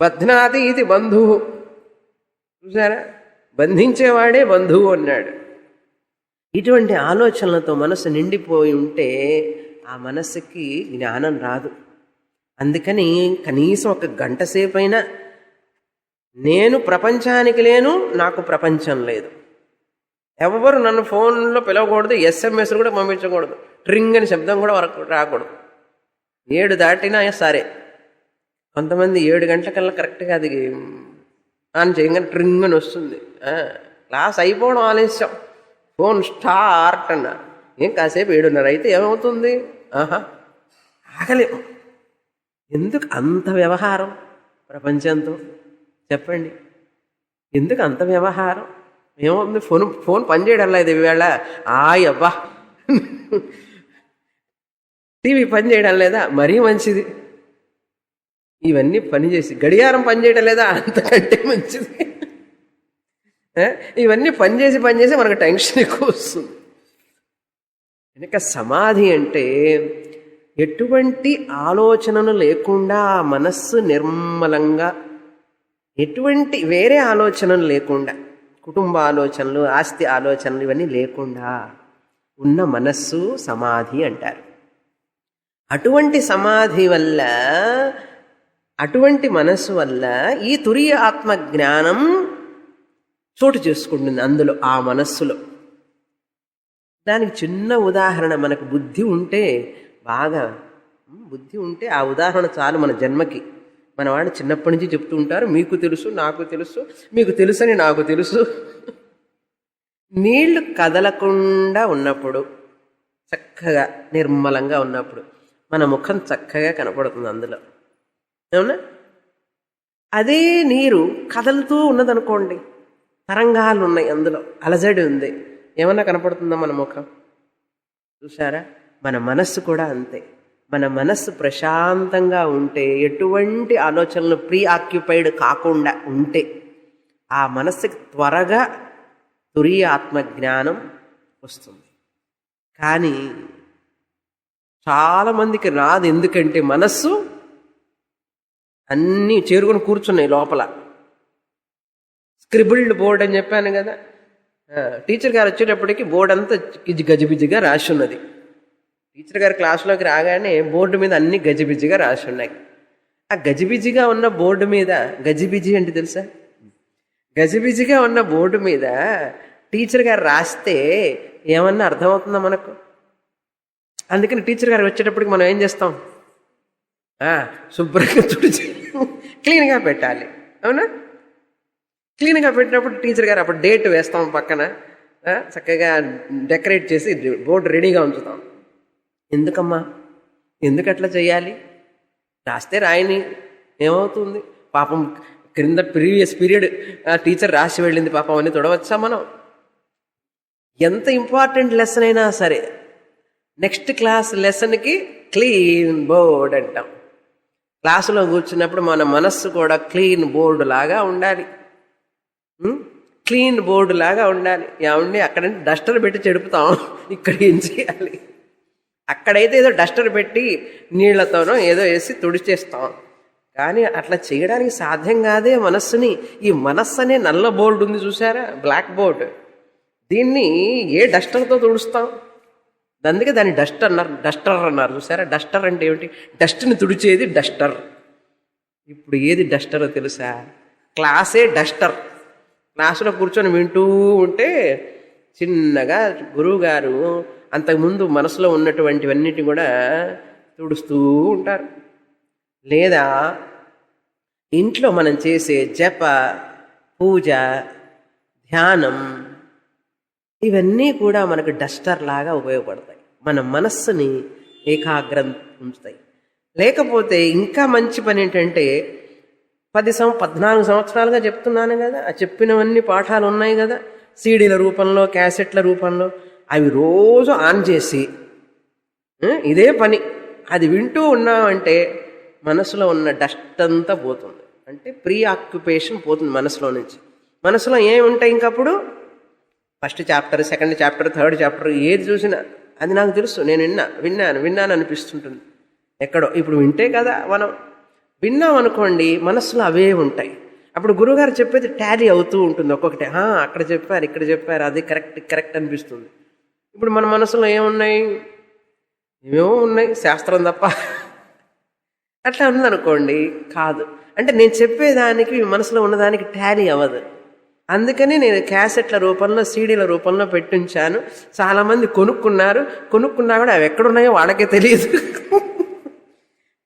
బధ్నాతి ఇది బంధువు. చూసారా? బంధించేవాడే బంధువు అన్నాడు. ఇటువంటి ఆలోచనలతో మనసు నిండిపోయి ఉంటే ఆ మనస్సుకి జ్ఞానం రాదు. అందుకని కనీసం ఒక గంట సేపైనా నేను ప్రపంచానికి లేను, నాకు ప్రపంచం లేదు. ఎవరు నన్ను ఫోన్లో పిలవకూడదు, SMS కూడా పంపించకూడదు, ట్రింగ్ అని శబ్దం కూడా వరకు రాకూడదు. 7 దాటినా సరే. కొంతమంది 7 గంటలకల్లా కరెక్ట్గా అది ఆన్ చేయగానే ట్రింగ్ అని వస్తుంది. క్లాస్ అయిపోవడం ఆలస్యం, ఫోన్ స్టార్ట్ అన్న. ఏం కాసేపు 7:30 అయితే ఏమవుతుంది? ఆగలేము. ఎందుకు అంత వ్యవహారం ప్రపంచంతో? చెప్పండి, ఎందుకు అంత వ్యవహారం? ఏమవుతుంది? ఫోన్ పనిచేయడం లేదు ఈవేళ. అబ్బా. టీవీ పనిచేయడం లేదా? మరీ మంచిది. ఇవన్నీ పనిచేసి గడియారం పనిచేయడం లేదా? అంతకంటే మంచిది. ఇవన్నీ పనిచేసి మనకు టెన్షన్ ఎక్కువ వస్తుంది. కనుక సమాధి అంటే ఎటువంటి ఆలోచనలు లేకుండా మనస్సు నిర్మలంగా, ఎటువంటి వేరే ఆలోచనలు లేకుండా, కుటుంబ ఆలోచనలు, ఆస్తి ఆలోచనలు ఇవన్నీ లేకుండా ఉన్న మనస్సు సమాధి అంటారు. అటువంటి సమాధి వల్ల, అటువంటి మనస్సు వల్ల ఈ తురియ ఆత్మ జ్ఞానం చోటు చేసుకుంటుంది అందులో, ఆ మనస్సులో. దానికి చిన్న ఉదాహరణ, మనకు బుద్ధి ఉంటే, బాగా బుద్ధి ఉంటే ఆ ఉదాహరణ చాలు మన జన్మకి. మన వాళ్ళు చిన్నప్పటి నుంచి చెప్తూ ఉంటారు, మీకు తెలుసు, నాకు తెలుసు, మీకు తెలుసని నాకు తెలుసు. నీళ్లు కదలకుండా ఉన్నప్పుడు, చక్కగా నిర్మలంగా ఉన్నప్పుడు మన ముఖం చక్కగా కనపడుతుంది అందులో, అవునా? అదే నీరు కదలుతూ ఉన్నదనుకోండి, తరంగాలు ఉన్నాయి అందులో, అలజడి ఉంది, ఏమన్నా కనపడుతుందా మన ముఖం? చూసారా? మన మనస్సు కూడా అంతే. మన మనస్సు ప్రశాంతంగా ఉంటే, ఎటువంటి ఆలోచనలు ప్రీ ఆక్యుపైడ్ కాకుండా ఉంటే, ఆ మనస్సుకి త్వరగా తురియ ఆత్మజ్ఞానం వస్తుంది. కానీ చాలామందికి రాదు. ఎందుకంటే మనస్సు అన్నీ చేరుకొని కూర్చున్నాయి లోపల. స్క్రిబుల్డ్ బోర్డ్ అని చెప్పాను కదా, టీచర్ గారు వచ్చేటప్పటికి బోర్డు అంతా గజిబిజిగా రాసి ఉన్నది. టీచర్ గారు క్లాసులోకి రాగానే బోర్డు మీద అన్ని గజిబిజిగా రాసి ఉన్నాయి. ఆ గజిబిజిగా ఉన్న బోర్డు మీద, గజిబిజి అంటే తెలుసా? గజిబిజిగా ఉన్న బోర్డు మీద టీచర్ గారు రాస్తే ఏమన్నా అర్థమవుతుందా మనకు? అందుకని టీచర్ గారు వచ్చేటప్పటికి మనం ఏం చేస్తాం? శుభ్రంగా తుడిచి క్లీన్గా పెట్టాలి, అవునా? క్లీన్గా పెట్టినప్పుడు టీచర్ గారు అప్పుడు డేట్ వేస్తాం పక్కన, చక్కగా డెకరేట్ చేసి బోర్డు రెడీగా ఉంచుతాం. ఎందుకమ్మా, ఎందుకు అట్లా చేయాలి? రాస్తే రాయని, ఏమవుతుంది? పాపం క్రింద ప్రీవియస్ పీరియడ్ టీచర్ రాసి వెళ్ళింది పాపం అని తొడవచ్చా మనం? ఎంత ఇంపార్టెంట్ లెసన్ అయినా సరే నెక్స్ట్ క్లాస్ లెసన్కి క్లీన్ బోర్డ్ అంటాం. క్లాసులో కూర్చున్నప్పుడు మన మనస్సు కూడా క్లీన్ బోర్డు లాగా ఉండాలి, క్లీన్ బోర్డు లాగా ఉండాలి. ఏమండి, అక్కడంటే డస్టర్ పెట్టి చెడుపుతాం, ఇక్కడ ఏం చేయాలి? అక్కడైతే ఏదో డస్టర్ పెట్టి నీళ్లతోనో ఏదో వేసి తుడిచేస్తాం. కానీ అట్లా చేయడానికి సాధ్యం కాదే మనస్సుని. ఈ మనస్సు అనే నల్ల బోర్డు ఉంది చూసారా, బ్లాక్ బోర్డు, దీన్ని ఏ డస్టర్తో తుడుస్తాం? అందుకే దాన్ని డస్టర్ అన్నారు చూసారా. డస్టర్ అంటే ఏమిటి? డస్ట్ని తుడిచేది డస్టర్. ఇప్పుడు ఏది డస్టరో తెలుసా? క్లాసే డస్టర్. క్లాసులో కూర్చొని వింటూ ఉంటే చిన్నగా గురువుగారు అంతకుముందు మనసులో ఉన్నటువంటివన్నిటి కూడా తుడుస్తూ ఉంటారు. లేదా ఇంట్లో మనం చేసే జప, పూజ, ధ్యానం ఇవన్నీ కూడా మనకు డస్టర్ లాగా ఉపయోగపడతాయి. మన మనస్సుని ఏకాగ్రం ఉంచుతాయి. లేకపోతే ఇంకా మంచి పని ఏంటంటే 14 సంవత్సరాలుగా చెప్తున్నాను కదా, ఆ చెప్పినవన్నీ పాఠాలు ఉన్నాయి కదా సీడీల రూపంలో, క్యాసెట్ల రూపంలో, అవి రోజు ఆన్ చేసి ఇదే పని అది వింటూ ఉన్నామంటే మనసులో ఉన్న డస్ట్ అంతా పోతుంది. అంటే ప్రీ ఆక్యుపేషన్ పోతుంది మనసులో నుంచి. మనసులో ఏముంటాయి ఇంకప్పుడు? First chapter, second chapter, third chapter ఏది చూసినా అది నాకు తెలుసు, నేను విన్నాను అనిపిస్తుంటుంది ఎక్కడో. ఇప్పుడు వింటే కదా మనం విన్నాం అనుకోండి, మనసులో అవే ఉంటాయి. అప్పుడు గురువుగారు చెప్పేది టాలీ అవుతూ ఉంటుంది ఒక్కొక్కటి. అక్కడ చెప్పారు, ఇక్కడ చెప్పారు, అది కరెక్ట్ అనిపిస్తుంది. ఇప్పుడు మన మనసులో ఏమున్నాయి? ఏమేమో ఉన్నాయి, శాస్త్రం తప్ప. అట్లా ఉందనుకోండి, కాదు. అంటే నేను చెప్పేదానికి మనసులో ఉన్నదానికి టాలీ అవ్వదు. అందుకని నేను క్యాసెట్ల రూపంలో, సీడీల రూపంలో పెట్టించాను. చాలామంది కొనుక్కున్నా కూడా అవి ఎక్కడున్నాయో వాళ్ళకే తెలియదు.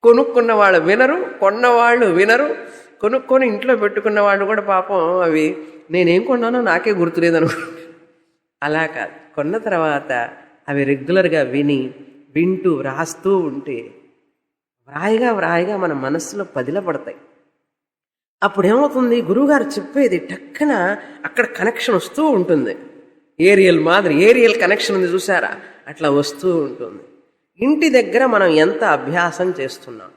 కొనుక్కున్న వాళ్ళు వినరు, కొన్నవాళ్ళు వినరు, కొనుక్కొని ఇంట్లో పెట్టుకున్న వాళ్ళు కూడా పాపం అవి నేనేం కొన్నానో నాకే గుర్తులేదను. అలా కాదు, కొన్న తర్వాత అవి రెగ్యులర్గా వింటూ రాస్తూ ఉంటే వ్రాయిగా మన మనస్సులో పదిలపడతాయి. అప్పుడేమవుతుంది, గురువుగారు చెప్పేది టక్కన అక్కడ కనెక్షన్ వస్తూ ఉంటుంది. ఏరియల్ కనెక్షన్ ఉంది చూసారా, అట్లా వస్తూ ఉంటుంది. ఇంటి దగ్గర మనం ఎంత అభ్యాసం చేస్తున్నాం.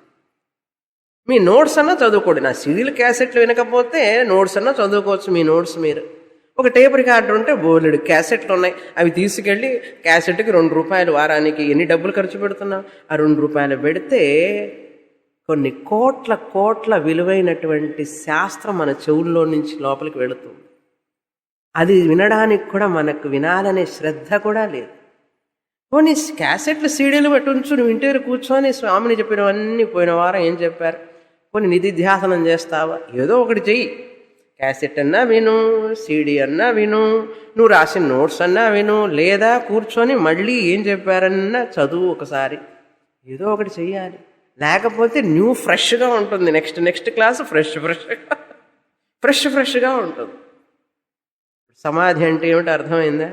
మీ నోట్స్ అన్నా చదువుకోండి. నా సీడీలు క్యాసెట్లు వినకపోతే నోట్స్ అన్నా చదువుకోవచ్చు. మీ నోట్స్ మీరు ఒక టేప్ రికార్డర్ ఉంటే బోలెడు క్యాసెట్లు ఉన్నాయి, అవి తీసుకెళ్ళి క్యాసెట్కి ₹2 వారానికి ఎన్ని డబ్బులు ఖర్చు పెడుతున్నాం? ఆ ₹2 పెడితే కొన్ని కోట్ల విలువైనటువంటి శాస్త్రం మన చెవుల్లో నుంచి లోపలికి వెళుతుంది. అది వినడానికి కూడా మనకు వినాలనే శ్రద్ధ కూడా లేదు. కొన్ని క్యాసెట్లు, సీడీలు పెట్టుంచు, నువ్వు ఇంటి దగ్గర కూర్చొని స్వామిని చెప్పినవన్నీ పోయిన వారం ఏం చెప్పారు, కొన్ని నిధిధ్యాసనం చేస్తావా, ఏదో ఒకటి చెయ్యి. క్యాసెట్ అన్నా విను, సీడీ అన్నా విను, నువ్వు రాసిన నోట్స్ అన్నా విను, లేదా కూర్చొని మళ్ళీ ఏం చెప్పారన్నా చదువు ఒకసారి. ఏదో ఒకటి చెయ్యాలి. లేకపోతే ఫ్రెష్గా ఉంటుంది. నెక్స్ట్ క్లాసు ఫ్రెష్గా ఉంటుంది. సమాధి అంటే ఏమిటో అర్థమైందా?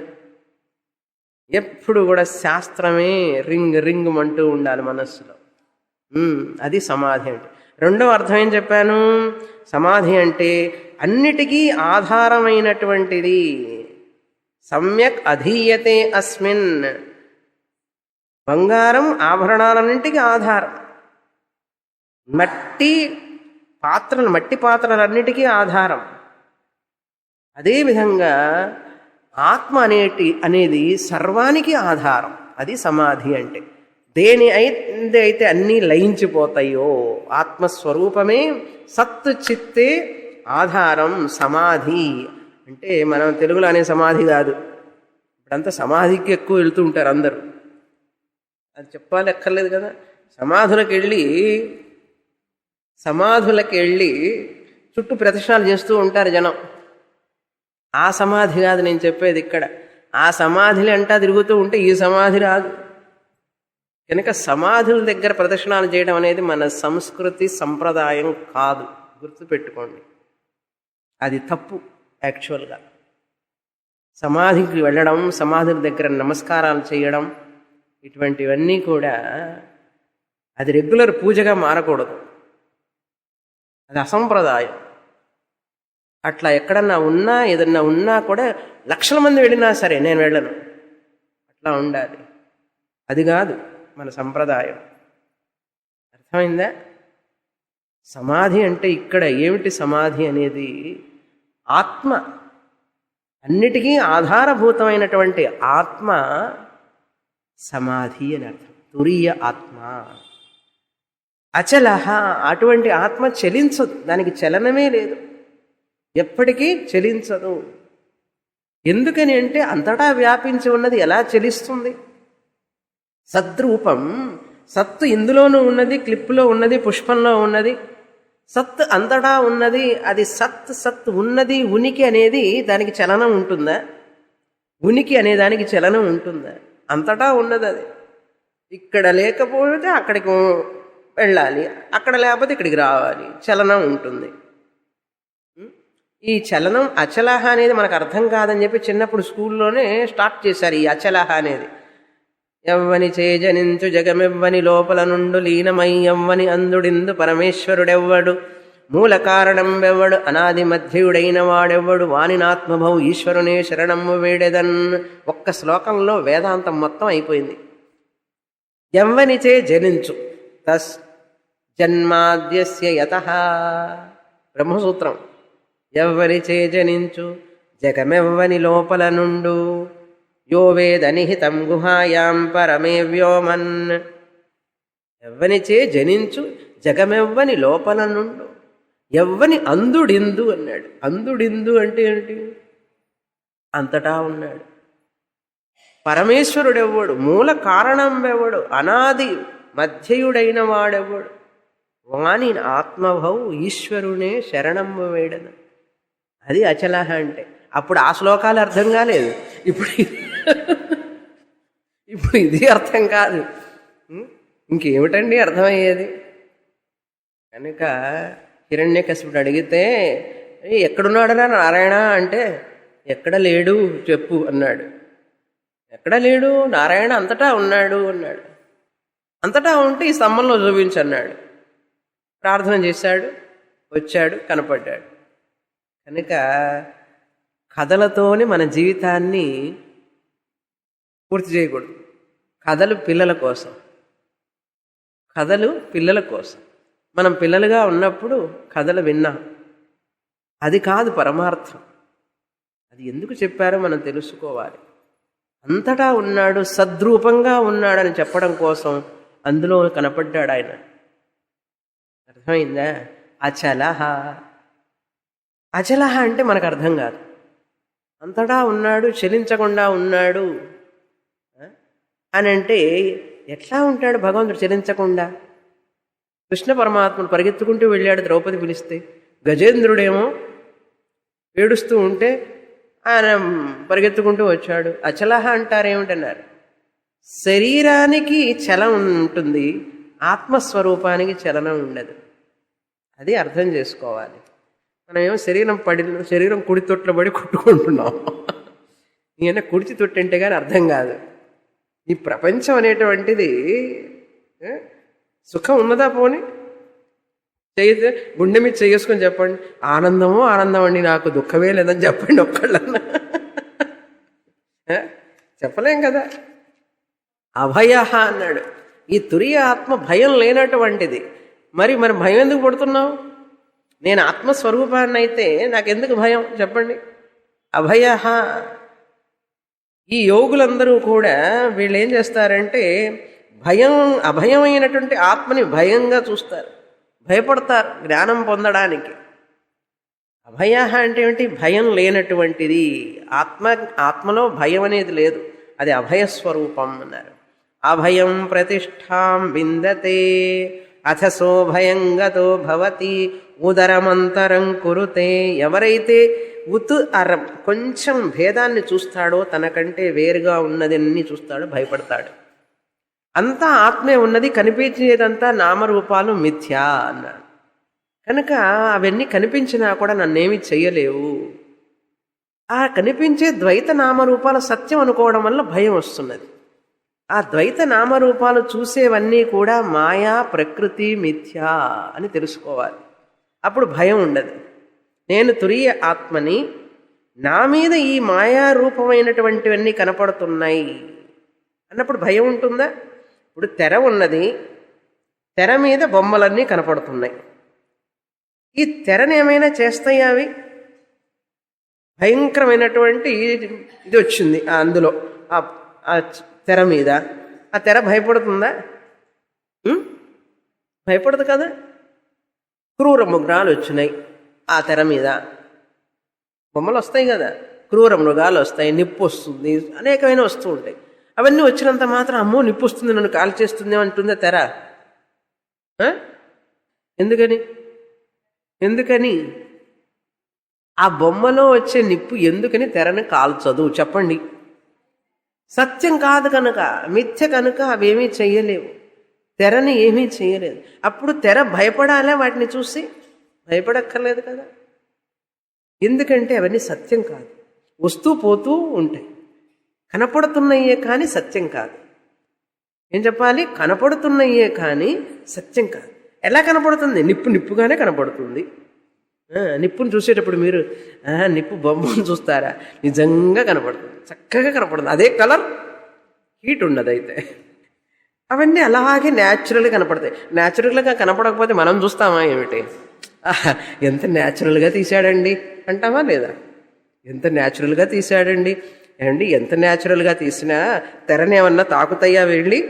ఎప్పుడు కూడా శాస్త్రమే రింగ్ అంటూ ఉండాలి మనస్సులో. అది సమాధి అంటే. రెండో అర్థం ఏం చెప్పాను? సమాధి అంటే అన్నిటికీ ఆధారమైనటువంటిది. సమ్యక్ అధీయతే అస్మిన్. బంగారం ఆభరణాలన్నింటికి ఆధారం. మట్టి పాత్రలన్నిటికీ ఆధారం. అదేవిధంగా ఆత్మ అనేది సర్వానికి ఆధారం. అది సమాధి అంటే. దేని అయితే అన్నీ లయించిపోతాయో ఆత్మస్వరూపమే సత్ చిత్తే ఆధారం సమాధి అంటే. మనం తెలుగులో అనే సమాధి కాదు, ఇప్పుడంతా సమాధికి ఎక్కువ వెళ్తూ ఉంటారు అందరూ. అది చెప్పాలి ఎక్కర్లేదు కదా. సమాధులకి వెళ్ళి చుట్టూ ప్రదక్షిణాలు చేస్తూ ఉంటారు జనం. ఆ సమాధి కాదు నేను చెప్పేది ఇక్కడ. ఆ సమాధిని అంటా తిరుగుతూ ఉంటే ఈ సమాధి రాదు. కనుక సమాధుల దగ్గర ప్రదక్షిణాలు చేయడం అనేది మన సంస్కృతి సంప్రదాయం కాదు, గుర్తుపెట్టుకోండి. అది తప్పు. యాక్చువల్గా సమాధికి వెళ్ళడం, సమాధుల దగ్గర నమస్కారాలు చేయడం, ఇటువంటివన్నీ కూడా అది రెగ్యులర్ పూజగా మారకూడదు. అది అసంప్రదాయం. అట్లా ఎక్కడన్నా ఉన్నా, ఏదన్నా ఉన్నా కూడా లక్షల మంది వెళ్ళినా సరే నేను వెళ్ళను, అట్లా ఉండాలి. అది కాదు మన సంప్రదాయం. అర్థమైందా? సమాధి అంటే ఇక్కడ ఏమిటి సమాధి అనేది? ఆత్మ, అన్నిటికీ ఆధారభూతమైనటువంటి ఆత్మ సమాధి అని అర్థం. తురీయ ఆత్మ. అచలహ, అటువంటి ఆత్మ చలించదు, దానికి చలనమే లేదు, ఎప్పటికీ చలించదు. ఎందుకని అంటే అంతటా వ్యాపించి ఉన్నది ఎలా చలిస్తుంది? సద్రూపం, సత్తు ఇందులోనూ ఉన్నది, క్లిప్పులో ఉన్నది, పుష్పంలో ఉన్నది, సత్ అంతటా ఉన్నది. అది సత్ ఉన్నది. ఉనికి అనేది దానికి చలనం ఉంటుందా? ఉనికి అనే దానికి చలనం ఉంటుందా? అంతటా ఉన్నది అది. ఇక్కడ లేకపోతే అక్కడికి వెళ్ళాలి, అక్కడ లేకపోతే ఇక్కడికి రావాలి, చలనం ఉంటుంది. ఈ చలనం అచలహ అనేది మనకు అర్థం కాదని చెప్పి చిన్నప్పుడు స్కూల్లోనే స్టార్ట్ చేశారు ఈ అచలహ అనేది. ఎవ్వని చేజనించు జగమెవ్వని లోపల నుండు లీనమై ఎవ్వని అందుడిందు పరమేశ్వరుడెవ్వడు మూల కారణం వెవ్వడు అనాది మధ్యుడైన వాడెవ్వడు వానినాత్మభౌ ఈశ్వరునే శరణమ్ము వేడెదన్. ఒక్క శ్లోకంలో వేదాంతం మొత్తం అయిపోయింది. ఎవ్వనిచే జనించు తస్ జన్మాద్యస్య యతః బ్రహ్మసూత్రం. ఎవ్వనిచే జనించు జగమెవ్వని లోపల నుండు యో వేదనిహితం గుహాయాం పరమే వ్యోమన్. ఎవ్వనిచే జనించు జగమెవ్వని లోపల నుండు ఎవ్వని అందుడిందు అన్నాడు. అందుడిందు అంటే ఏంటి? అంతటా ఉన్నాడు. పరమేశ్వరుడెవ్వడు, మూల కారణం ఎవడు, అనాది మధ్యయుడైన వాడెవ్వడు, వాని ఆత్మభౌ ఈశ్వరునే శరణమ్ము వేడన. అది అచలహ అంటే. అప్పుడు ఆ శ్లోకాలు అర్థం కాలేదు, ఇప్పుడు ఇది అర్థం కాదు. ఇంకేమిటండి అర్థమయ్యేది? కనుక హిరణ్యకశిపుడు అడిగితే ఎక్కడున్నాడనా నారాయణ అంటే ఎక్కడ లేడు చెప్పు అన్నాడు. ఎక్కడ లేడు? నారాయణ అంతటా ఉన్నాడు అన్నాడు. అంతటా ఉంటే ఈ స్తంభంలో చూపించన్నాడు. ప్రార్థన చేశాడు, వచ్చాడు, కనపడ్డాడు. కనుక కథలతోని మన జీవితాన్ని పూర్తి చేయకూడదు. కథలు పిల్లల కోసం, కథలు పిల్లల కోసం. మనం పిల్లలుగా ఉన్నప్పుడు కథలు విన్నాం, అది కాదు పరమార్థం. అది ఎందుకు చెప్పారో మనం తెలుసుకోవాలి. అంతటా ఉన్నాడు, సద్రూపంగా ఉన్నాడని చెప్పడం కోసం అందులో కనపడ్డాడు ఆయన. అర్థమైందా? అచలహ. అచలహ అంటే మనకు అర్థం కాదు. అంతటా ఉన్నాడు, చలించకుండా ఉన్నాడు అని అంటే ఎట్లా ఉంటాడు భగవంతుడు చలించకుండా? కృష్ణ పరమాత్ముడు పరిగెత్తుకుంటూ వెళ్ళాడు ద్రౌపది పిలిస్తే. గజేంద్రుడేమో ఏడుస్తూ ఉంటే ఆయన పరిగెత్తుకుంటూ వచ్చాడు. అచలహ అంటారేమిటన్నారు? శరీరానికి చలం ఉంటుంది, ఆత్మస్వరూపానికి చలనం ఉండదు. అది అర్థం చేసుకోవాలి. మనమేమో శరీరం కుడి తొట్లో పడి కొట్టుకుంటున్నాం. ఈయన కుడిచి తొట్టంటే కానీ అర్థం కాదు. ఈ ప్రపంచం అనేటువంటిది సుఖం ఉన్నదా? పోని చేయితే గుండె మీద చేసుకొని చెప్పండి, ఆనందమో ఆనందం అండి, నాకు దుఃఖమే లేదని చెప్పండి ఒక్కళ్ళన్నా. చెప్పలేం కదా. అభయ అన్నాడు. ఈ తురియ ఆత్మ భయం లేనటువంటిది. మరి భయం ఎందుకు పడుతున్నావు? నేను ఆత్మస్వరూపాన్ని అయితే నాకెందుకు భయం చెప్పండి? అభయ. ఈ యోగులందరూ కూడా వీళ్ళు ఏం చేస్తారంటే అభయమైనటువంటి ఆత్మని భయంగా చూస్తారు, భయపడతారు జ్ఞానం పొందడానికి. అభయ అంటే ఏమిటి? భయం లేనటువంటిది. ఆత్మలో భయం అనేది లేదు, అది అభయస్వరూపం అన్నారు. అభయం ప్రతిష్టాం విందతే అథసో భయంగతో భవతి ఉదరమంతరం కురుతే. ఎవరైతే ఉత్ అరం కొంచెం భేదాన్ని చూస్తాడో, తనకంటే వేరుగా ఉన్నదన్నీ చూస్తాడో, భయపడతాడు. అంతా ఆత్మే ఉన్నది, కనిపించేదంతా నామరూపాలు మిథ్యా అన్నాడు. కనుక అవన్నీ కనిపించినా కూడా నన్నేమి చెయ్యలేవు. ఆ కనిపించే ద్వైత నామరూపాల సత్యం అనుకోవడం వల్ల భయం వస్తున్నది. ఆ ద్వైత నామరూపాలు చూసేవన్నీ కూడా మాయా, ప్రకృతి, మిథ్యా అని తెలుసుకోవాలి. అప్పుడు భయం ఉండదు. నేను తురియ ఆత్మని, నా మీద ఈ మాయారూపమైనటువంటివన్నీ కనపడుతున్నాయి అన్నప్పుడు భయం ఉంటుందా? ఇప్పుడు తెర ఉన్నది, తెర మీద బొమ్మలన్నీ కనపడుతున్నాయి. ఈ తెరను ఏమైనా చేస్తాయా? అవి భయంకరమైనటువంటి ఇది వచ్చింది అందులో, ఆ తెర మీద. ఆ తెర భయపడుతుందా? భయపడదు కదా. క్రూర మృగాలు వచ్చినాయి ఆ తెర మీద, బొమ్మలు వస్తాయి కదా, క్రూర మృగాలు వస్తాయి, నిప్పు వస్తుంది, అనేకమైన వస్తూ ఉంటాయి. అవన్నీ వచ్చినంత మాత్రం అమ్మో నిప్పు వస్తుంది నన్ను కాల్ చేస్తుంది అంటుందా తెర? ఎందుకని ఎందుకని ఆ బొమ్మలో వచ్చే నిప్పు ఎందుకని తెరని కాల్చదు చెప్పండి? సత్యం కాదు కనుక, మిథ్య కనుక అవేమీ చెయ్యలేవు, తెరని ఏమీ చేయలేదు. అప్పుడు తెర భయపడాలా వాటిని చూసి? భయపడక్కర్లేదు కదా. ఎందుకంటే అవన్నీ సత్యం కాదు, వస్తూ పోతూ ఉంటాయి, కనపడుతున్నాయే కానీ సత్యం కాదు. ఏం చెప్పాలి? కనపడుతున్నాయే కానీ సత్యం కాదు. ఎలా కనపడుతుంది? నిప్పు నిప్పుగానే కనపడుతుంది. నిప్పును చూసేటప్పుడు మీరు నిప్పు బొమ్మను చూస్తారా? నిజంగా కనపడుతుంది, చక్కగా కనపడుతుంది, అదే కలర్, హీట్ ఉండదు. అయితే అవన్నీ అలాగే న్యాచురల్గా కనపడతాయి. న్యాచురల్గా కనపడకపోతే మనం చూస్తామా ఏమిటి? ఎంత న్యాచురల్గా తీశాడండి అంటామా లేదా? ఎంత న్యాచురల్గా తీశాడండి ఏమండి? ఎంత న్యాచురల్గా తీసినా తెరని ఏమన్నా తాకుతాయా వెళ్ళి?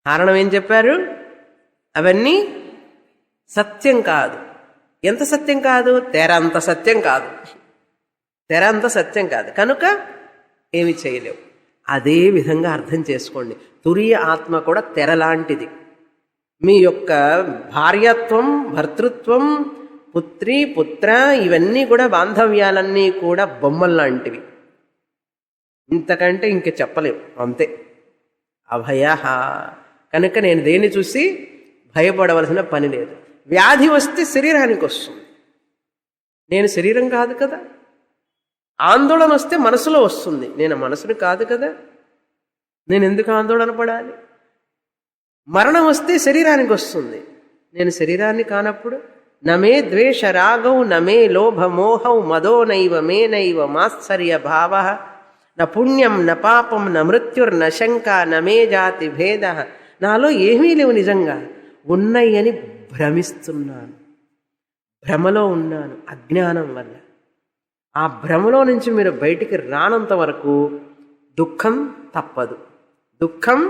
కారణం ఏం చెప్పారు? అవన్నీ సత్యం కాదు. ఎంత సత్యం కాదు? తెర అంత సత్యం కాదు, తెర అంత సత్యం కాదు కనుక ఏమి చేయలేవు. అదే విధంగా అర్థం చేసుకోండి. తురీయ ఆత్మ కూడా తెర లాంటిది. మీ యొక్క భార్యత్వం, భర్తృత్వం, పుత్రి, పుత్ర, ఇవన్నీ కూడా బాంధవ్యాలన్నీ కూడా బొమ్మల్లాంటివి. ఇంతకంటే ఇంక చెప్పలేము, అంతే. అభయ కనుక నేను దేన్ని చూసి భయపడవలసిన పని లేదు. వ్యాధి వస్తే శరీరానికి వస్తుంది, నేను శరీరం కాదు కదా. ఆందోళన వస్తే మనసులో వస్తుంది, నేను మనసుని కాదు కదా, నేను ఎందుకు ఆందోళన పడాలి? మరణం వస్తే శరీరానికి వస్తుంది, నేను శరీరాన్ని కానప్పుడు. నమే ద్వేష రాగౌ నమే లోభ మోహౌ మదో నైవ మే నైవ మాత్సర్య భావ న పుణ్యం న పాపం న మృత్యుర్న శంక నమే జాతి భేద. నాలో ఏమీ లేవు, నిజంగా ఉన్నాయని భ్రమిస్తున్నాను, భ్రమలో ఉన్నాను అజ్ఞానం వల్ల. ఆ భ్రమలో నుంచి మీరు బయటికి రానంత వరకు దుఃఖం తప్పదు, దుఃఖం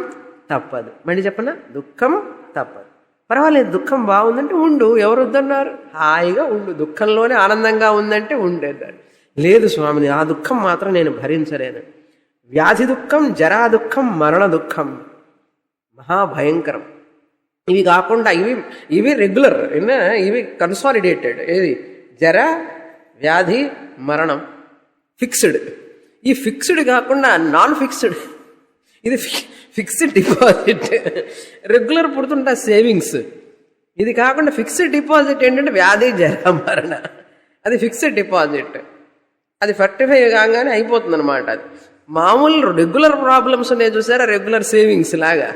తప్పదు. మళ్ళీ చెప్పనా? దుఃఖం తప్పదు. పర్వాలేదు, దుఃఖం బాగుందంటే ఉండు, ఎవరు వద్దన్నారు? హాయిగా ఉండు, దుఃఖంలోనే ఆనందంగా ఉందంటే ఉండేదాన్ని. లేదు స్వామిని, ఆ దుఃఖం మాత్రం నేను భరించలేను. వ్యాధి దుఃఖం, జరా దుఃఖం, మరణ దుఃఖం మహాభయంకరం. ఇవి కాకుండా ఇవి రెగ్యులర్, ఇవి కన్సాలిడేటెడ్. ఏది? జర, వ్యాధి, మరణం ఫిక్స్డ్. ఈ ఫిక్స్డ్ కాకుండా నాన్ ఫిక్స్డ్, ఇది ఫిక్స్డ్ డిపాజిట్. రెగ్యులర్ పుడుతుంటా సేవింగ్స్. ఇది కాకుండా ఫిక్స్డ్ డిపాజిట్ ఏంటంటే వ్యాధి, జర, మరణ. అది ఫిక్స్డ్ డిపాజిట్, అది 45 కాగానే అయిపోతుంది అనమాట. అది మామూలు రెగ్యులర్ ప్రాబ్లమ్స్ ఉన్నాయి చూసారా, రెగ్యులర్ సేవింగ్స్ లాగా.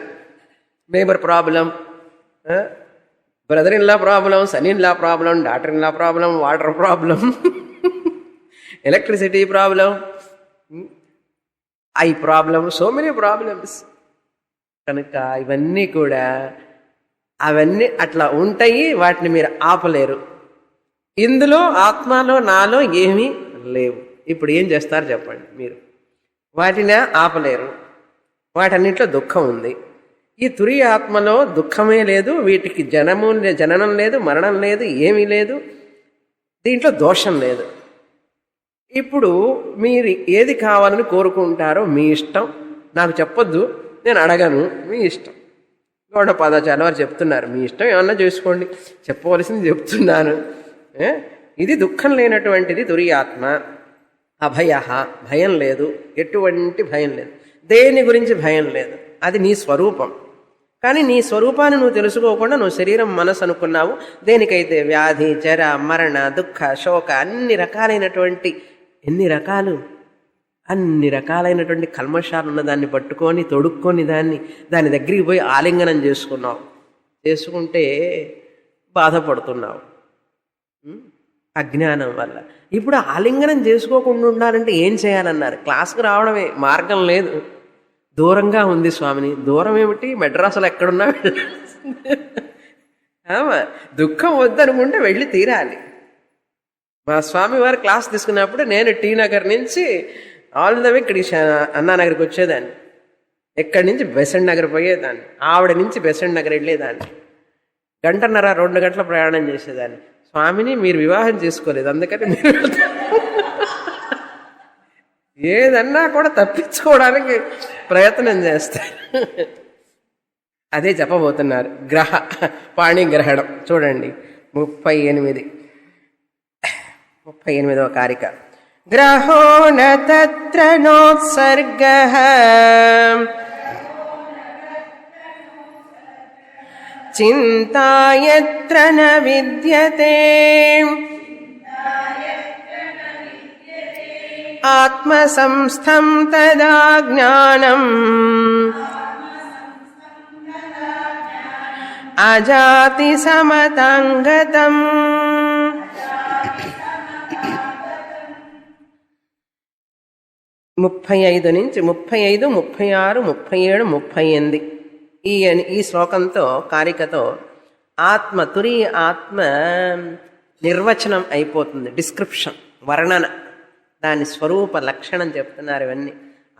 Neighbour problem, brother in law problem, son in law problem, daughter in law problem, water problem, electricity problem, eye problem, so many problems. కనుక ఇవన్నీ కూడా అవన్నీ అట్లా ఉంటాయి, వాటిని మీరు ఆపలేరు. ఇందులో ఆత్మలో నాలో ఏమీ లేవు. ఇప్పుడు ఏం చేస్తారు చెప్పండి మీరు? వాటిని ఆపలేరు, వాటన్నింటిలో దుఃఖం ఉంది. ఈ తురీయ ఆత్మలో దుఃఖమే లేదు, వీటికి జననం లేదు, మరణం లేదు, ఏమీ లేదు, దీంట్లో దోషం లేదు. ఇప్పుడు మీరు ఏది కావాలని కోరుకుంటారో మీ ఇష్టం, నాకు చెప్పొద్దు, నేను అడగను, మీ ఇష్టం. గౌడపాదాచార్య వారు చెప్తున్నారు, మీ ఇష్టం ఏమన్నా చేసుకోండి, చెప్పవలసింది చెప్తున్నాను. ఇది దుఃఖం లేనటువంటిది తురీయాత్మ. అభయ, భయం లేదు, ఎటువంటి భయం లేదు, దేని గురించి భయం లేదు, అది నీ స్వరూపం. కానీ నీ స్వరూపాన్ని నువ్వు తెలుసుకోకుండా నువ్వు శరీరం, మనసు అనుకున్నావు. దేనికైతే వ్యాధి, జర, మరణ, దుఃఖ, శోక, అన్ని రకాలైనటువంటి, ఎన్ని రకాలు, అన్ని రకాలైనటువంటి కల్మషాలు ఉన్న దాన్ని పట్టుకొని తొడుక్కొని దాని దగ్గరికి పోయి ఆలింగనం చేసుకున్నావు. చేసుకుంటే బాధపడుతున్నావు అజ్ఞానం వల్ల. ఇప్పుడు ఆలింగనం చేసుకోకుండా ఉండాలంటే ఏం చేయాలన్నారు? క్లాస్కి రావడమే, మార్గం లేదు. దూరంగా ఉంది స్వామిని. దూరం ఏమిటి? మెడ్రాసులో ఎక్కడున్నా దుఃఖం వద్దనుకుంటే వెళ్ళి తీరాలి. మా స్వామి వారు క్లాస్ తీసుకున్నప్పుడు నేను టీ నగర్ నుంచి ఆల్ ద వే ఇక్కడికి అన్నానగర్కి వచ్చేదాన్ని. ఎక్కడి నుంచి బెసెంట్ నగర్ పోయేదాన్ని, ఆవిడ నుంచి బెసెంట్ నగర్ వెళ్ళేదాన్ని. 1.5 2 గంటల ప్రయాణం చేసేదాన్ని. స్వామిని మీరు వివాహం చేసుకోలేదు, అందుకని మీరు ఏదన్నా కూడా తప్పించుకోవడానికి ప్రయత్నం చేస్తారు. అదే చెప్పబోతున్నారు. పాణిగ్రహణం చూడండి 38వ కారిక. గ్రహో న తత్ర నోత్సర్గః చింతా యత్ర న విద్యతే ఆత్మసంస్థం తదా జ్ఞానం అజాతి సమతాంగతం. 35 నుంచి 35, 36, 37, 38 ఈ శ్లోకంతో కారికతో తురీయ ఆత్మ నిర్వచనం అయిపోతుంది. డిస్క్రిప్షన్, వర్ణన, దాని స్వరూప లక్షణం చెప్తున్నారు. ఇవన్నీ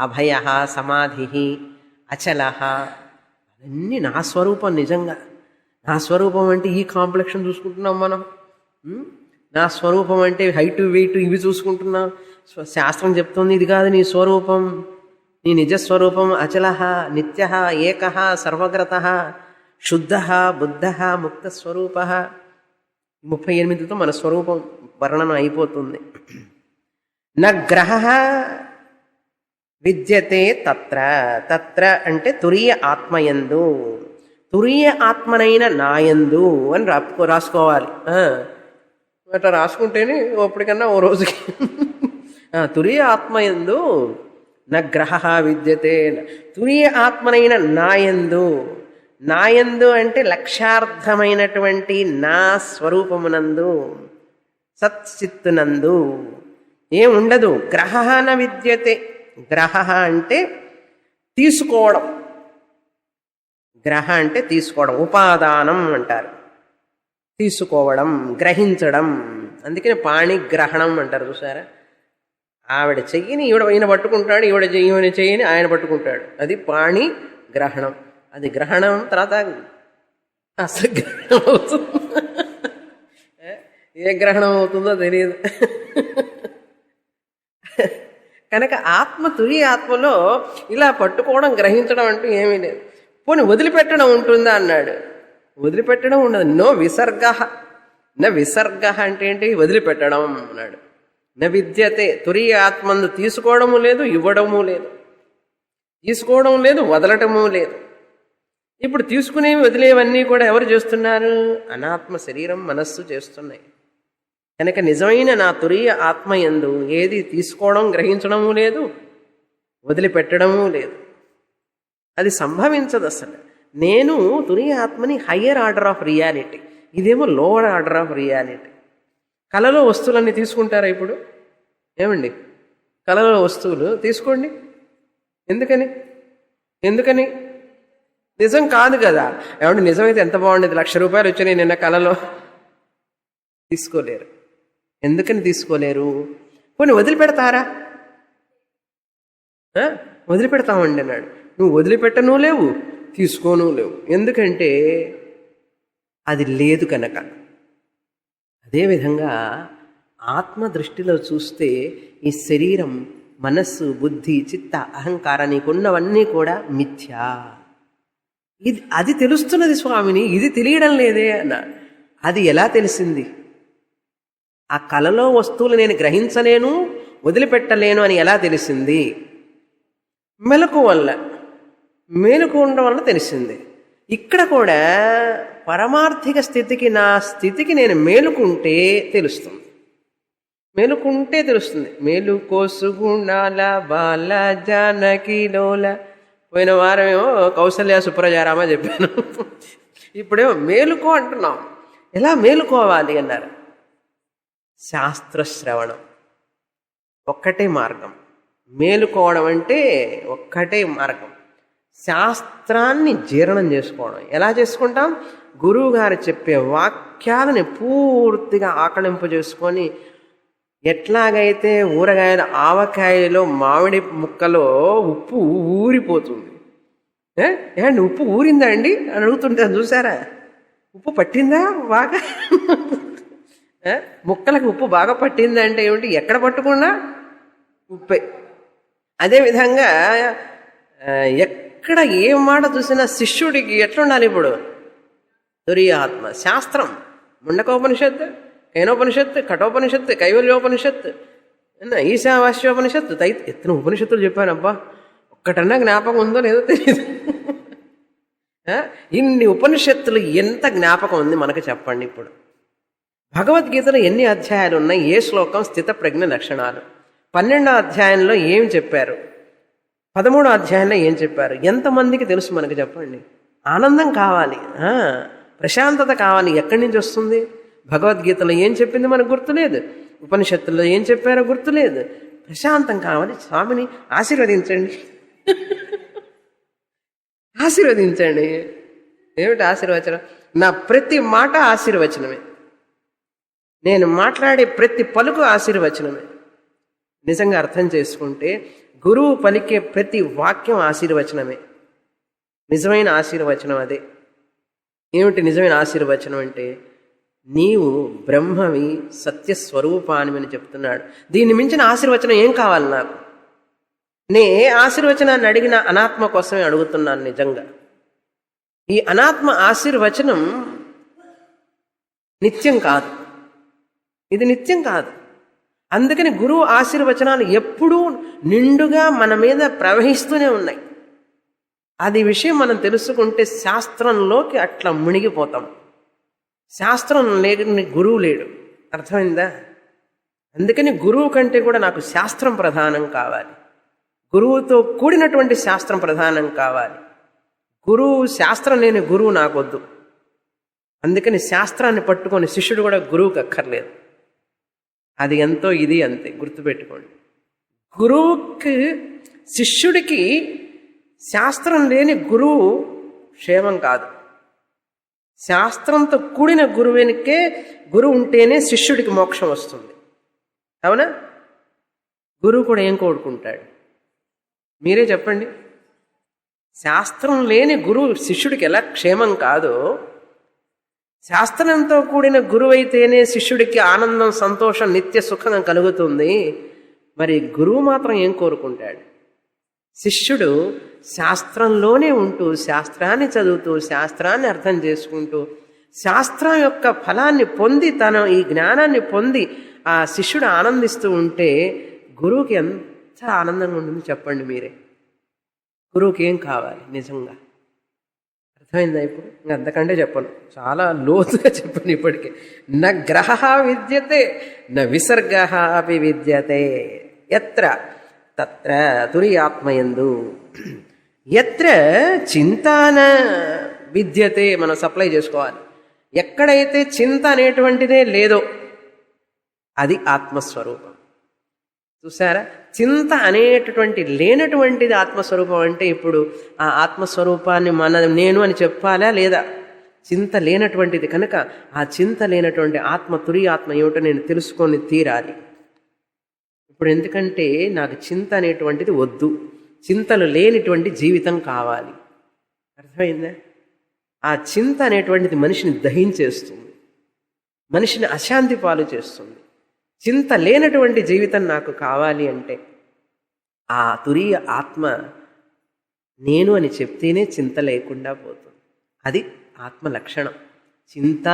అభయ, సమాధి, అచల, అవన్నీ నా స్వరూపం. నిజంగా నా స్వరూపం అంటే ఈ కాంప్లెక్షన్ చూసుకుంటున్నాం మనం. నా స్వరూపం అంటే హైటు వెయిట్ ఇవి చూసుకుంటున్నాం. శాస్త్రం చెప్తుంది ఇది కాదు నీ స్వరూపం, నీ నిజస్వరూపం అచల, నిత్య, ఏక, సర్వగ్రత, శుద్ధ, బుద్ధ, ముక్త స్వరూప. 38తో మన స్వరూపం వర్ణన అయిపోతుంది. న గ్రహ విద్యతే తత్ర. తత్ర అంటే తురీయ ఆత్మయందు, తురీయ ఆత్మనైన నాయందు అని రాసుకోవాలి. అట్లా రాసుకుంటేనే ఎప్పటికన్నా ఓ రోజుకి తురీయ ఆత్మయందు న గ్రహ విద్యతే. తురీయ ఆత్మనైన నాయందు, నాయందు అంటే లక్ష్యార్థమైనటువంటి నా స్వరూపమునందు, సత్చిత్తునందు ఏముండదు. గ్రహ న విద్యతే. గ్రహ అంటే తీసుకోవడం. గ్రహ అంటే తీసుకోవడం, ఉపాదానం అంటారు. తీసుకోవడం, గ్రహించడం. అందుకని పాణిగ్రహణం అంటారు. చూసారా, ఆవిడ చెయ్యిని ఈయన పట్టుకుంటాడు, ఈయన చెయ్యిని ఆయన పట్టుకుంటాడు. అది పాణి గ్రహణం. అది గ్రహణం తర్వాత అసలు గ్రహణం అవుతుంది. ఏ గ్రహణం అవుతుందో తెలియదు. కనుక తురీయ ఆత్మలో ఇలా పట్టుకోవడం, గ్రహించడం అంటూ ఏమీ లేదు. పోనీ వదిలిపెట్టడం ఉంటుందా అన్నాడు. వదిలిపెట్టడం ఉండదు. నో విసర్గ. న విసర్గ అంటే ఏంటి? వదిలిపెట్టడం అన్నాడు. న విద్యతే. తురీయ ఆత్మందు తీసుకోవడము లేదు, ఇవ్వడము లేదు. తీసుకోవడం లేదు, వదలటము లేదు. ఇప్పుడు తీసుకునేవి వదిలేవన్నీ కూడా ఎవరు చేస్తున్నారు? అనాత్మ శరీరం, మనస్సు చేస్తున్నాయి. కనుక నిజమైన నా తురీయ ఆత్మయందు ఏది తీసుకోవడం, గ్రహించడము లేదు, వదిలిపెట్టడము లేదు. అది సంభవించదు అసలు. నేను తురీయ ఆత్మని హయ్యర్ ఆర్డర్ ఆఫ్ రియాలిటీ, ఇదేమో లోవర్ ఆర్డర్ ఆఫ్ రియాలిటీ. కళలో వస్తువులన్నీ తీసుకుంటారా ఇప్పుడు? ఏమండి, కళలో వస్తువులు తీసుకోండి. ఎందుకని? నిజం కాదు కదా. ఏమంటే నిజమైతే ఎంత బాగుండేది, 1,00,000 రూపాయలు వచ్చినాయి నిన్న కళలో. తీసుకోలేరు. ఎందుకని తీసుకోలేరు? పోనీ వదిలిపెడతారా? వదిలిపెడతామండి అన్నాడు. నువ్వు వదిలిపెట్టను లేవు, తీసుకోను లేవు. ఎందుకంటే అది లేదు కనుక. అదేవిధంగా ఆత్మ దృష్టిలో చూస్తే ఈ శరీరం, మనస్సు, బుద్ధి, చిత్త, అహంకారం నీకున్నవన్నీ కూడా మిథ్యా. అది తెలుస్తున్నది స్వామిని, ఇది తెలియడం లేదే అన్న. అది ఎలా తెలిసింది? ఆ కళలో వస్తువులు నేను గ్రహించలేను, వదిలిపెట్టలేను అని ఎలా తెలిసింది? మెలకు వల్ల, మేలుకు ఉండడం వల్ల తెలిసింది. ఇక్కడ కూడా పరమార్థిక స్థితికి, నా స్థితికి నేను మేలుకుంటే తెలుస్తుంది. మేలుకుంటే తెలుస్తుంది. మేలుకోసుగుణాల బాల జానకి లోల. పోయిన వారమేమో కౌసల్య సుప్రజారామ చెప్పాను. ఇప్పుడేమో మేలుకో అంటున్నాం. ఎలా మేలుకోవాలి అన్నారు? శాస్త్రశ్రవణం ఒక్కటే మార్గం. మేలుకోవడం అంటే ఒక్కటే మార్గం. శాస్త్రాన్ని జీర్ణం చేసుకోవడం. ఎలా చేసుకుంటాం? గురువు గారు చెప్పే వాక్యాలని పూర్తిగా ఆకళింపు చేసుకొని, ఎట్లాగైతే ఊరగాయల ఆవకాయలో మామిడి ముక్కలో ఉప్పు ఊరిపోతుంది. ఏమండి ఉప్పు ఊరిందా అండి అని అడుగుతుంటే చూసారా? ఉప్పు పట్టిందా బాగా? ముక్కలకు ఉప్పు బాగా పట్టిందా అంటే ఏమిటి? ఎక్కడ పట్టుకున్నా ఉప్పే. అదేవిధంగా ఎక్కడ ఏ మాట చూసినా శిష్యుడికి ఎట్లుండాలి ఇప్పుడు? తురీయాత్మ శాస్త్రం, ముండకోపనిషత్తు, కేనోపనిషత్తు, కఠోపనిషత్తు, కైవల్యోపనిషత్తు, ఈశావాస్యోపనిషత్తు, ఎత్తన ఉపనిషత్తులు చెప్పానబ్బా, ఒక్కటన్నా జ్ఞాపకం ఉందో లేదో తెలియదు. ఇన్ని ఉపనిషత్తులు ఎంత జ్ఞాపకం ఉంది మనకు చెప్పండి. ఇప్పుడు భగవద్గీతలో ఎన్ని అధ్యాయాలు ఉన్నాయి? ఏ శ్లోకం స్థిత ప్రజ్ఞ లక్షణాలు? 12వ అధ్యాయంలో ఏం చెప్పారు? 13వ అధ్యాయంలో ఏం చెప్పారు? ఎంతమందికి తెలుసు మనకు చెప్పండి? ఆనందం కావాలి, ప్రశాంతత కావాలి. ఎక్కడి నుంచి వస్తుంది? భగవద్గీతలో ఏం చెప్పింది మనకు గుర్తులేదు, ఉపనిషత్తుల్లో ఏం చెప్పారో గుర్తులేదు. ప్రశాంతం కావాలి. స్వామిని ఆశీర్వదించండి, ఆశీర్వదించండి. ఏమిటి ఆశీర్వచనం? నా ప్రతి మాట ఆశీర్వచనమే, నేను మాట్లాడే ప్రతి పలుకు ఆశీర్వచనమే. నిజంగా అర్థం చేసుకుంటే గురువు పలికే ప్రతి వాక్యం ఆశీర్వచనమే. నిజమైన ఆశీర్వచనం అదే. ఏమిటి నిజమైన ఆశీర్వచనం అంటే? నీవు బ్రహ్మవి, సత్యస్వరూపానివి అని చెప్తున్నాడు. దీన్ని మించిన ఆశీర్వచనం ఏం కావాలి నాకు? నే ఆశీర్వచనాన్ని అడిగిన అనాత్మ కోసమే అడుగుతున్నాను. నిజంగా ఈ అనాత్మ ఆశీర్వచనం నిత్యం కాదు, ఇది నిత్యం కాదు. అందుకని గురువు ఆశీర్వచనాలు ఎప్పుడూ నిండుగా మన మీద ప్రవహిస్తూనే ఉన్నాయి. అది విషయం మనం తెలుసుకుంటే శాస్త్రంలోకి అట్లా మునిగిపోతాం. శాస్త్రం లేని గురువు లేడు. అర్థమైందా? అందుకని గురువు కంటే కూడా నాకు శాస్త్రం ప్రధానం కావాలి, గురువుతో కూడినటువంటి శాస్త్రం ప్రధానం కావాలి. గురువు శాస్త్రం లేని గురువు నాకొద్దు. అందుకని శాస్త్రాన్ని పట్టుకొని శిష్యుడు కూడా గురువుకి అక్కర్లేదు. అది ఎంతో ఇది అంతే, గుర్తుపెట్టుకోండి. గురువుకి శిష్యుడికి శాస్త్రం లేని గురువు క్షేమం కాదు. శాస్త్రంతో కూడిన గురువునికే గురువు ఉంటేనే శిష్యుడికి మోక్షం వస్తుంది. అవునా? గురువు కూడా ఏం కోరుకుంటాడు? మీరే చెప్పండి. శాస్త్రం లేని గురువు శిష్యుడికి ఎలా క్షేమం కాదో, శాస్త్రంతో కూడిన గురువు అయితేనే శిష్యుడికి ఆనందం, సంతోషం, నిత్య సుఖం కలుగుతుంది. మరి గురువు మాత్రం ఏం కోరుకుంటాడు? శిష్యుడు శాస్త్రంలోనే ఉంటూ, శాస్త్రాన్ని చదువుతూ, శాస్త్రాన్ని అర్థం చేసుకుంటూ, శాస్త్రం యొక్క ఫలాన్ని పొంది, తన ఈ జ్ఞానాన్ని పొంది ఆ శిష్యుడు ఆనందిస్తూ ఉంటే గురువుకి ఎంత ఆనందంగా ఉంటుంది చెప్పండి మీరే. గురువుకి ఏం కావాలి నిజంగా? అర్థమైందా? ఇప్పుడు ఇంకా అంతకంటే చెప్పను, చాలా లోతుగా చెప్పను ఇప్పటికే. న గ్రహ విద్యతే న విసర్గ అపి విద్యతే ఎత్ర తత్ర తురీయాత్మయందు ఎత్ర చింతాన విద్యతే. మనం సప్లై చేసుకోవాలి. ఎక్కడైతే చింత అనేటువంటిదే లేదో అది ఆత్మస్వరూపం. చూసారా? చింత అనేటటువంటి లేనటువంటిది ఆత్మస్వరూపం. అంటే ఇప్పుడు ఆ ఆత్మస్వరూపాన్ని నేను అని చెప్పాలా లేదా? చింత లేనటువంటిది కనుక ఆ చింత లేనటువంటి ఆత్మ, తురీయాత్మ ఏమిటో నేను తెలుసుకొని తీరాలి. ఇప్పుడు ఎందుకంటే నాకు చింత అనేటువంటిది వద్దు, చింతలు లేనిటువంటి జీవితం కావాలి. అర్థమైందా? ఆ చింత అనేటువంటిది మనిషిని దహించేస్తుంది, మనిషిని అశాంతి పాలు చేస్తుంది. చింత లేనటువంటి జీవితం నాకు కావాలి అంటే ఆ తురీయ ఆత్మ నేను అని చెప్తేనే చింత లేకుండా పోతుంది. అది ఆత్మ లక్షణం. చింత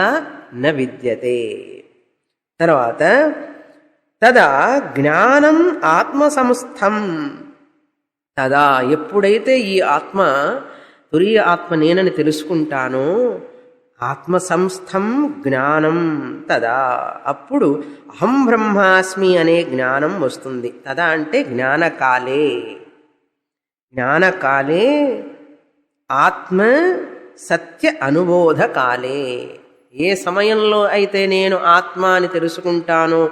న విద్యతే. తర్వాత తదా జ్ఞానం ఆత్మ సంస్థం. తదా ఎప్పుడైతే ఈ ఆత్మ, తురీయ ఆత్మ నేనని తెలుసుకుంటానో, ఆత్మ సంస్థం జ్ఞానం తదా, అప్పుడు అహం బ్రహ్మాస్మి అనే జ్ఞానం వస్తుంది. తదా అంటే జ్ఞానకాలే. జ్ఞానకాలే ఆత్మ సత్య అనుబోధ కాలే. ఏ సమయంలో అయితే నేను ఆత్మ అని తెలుసుకుంటానో,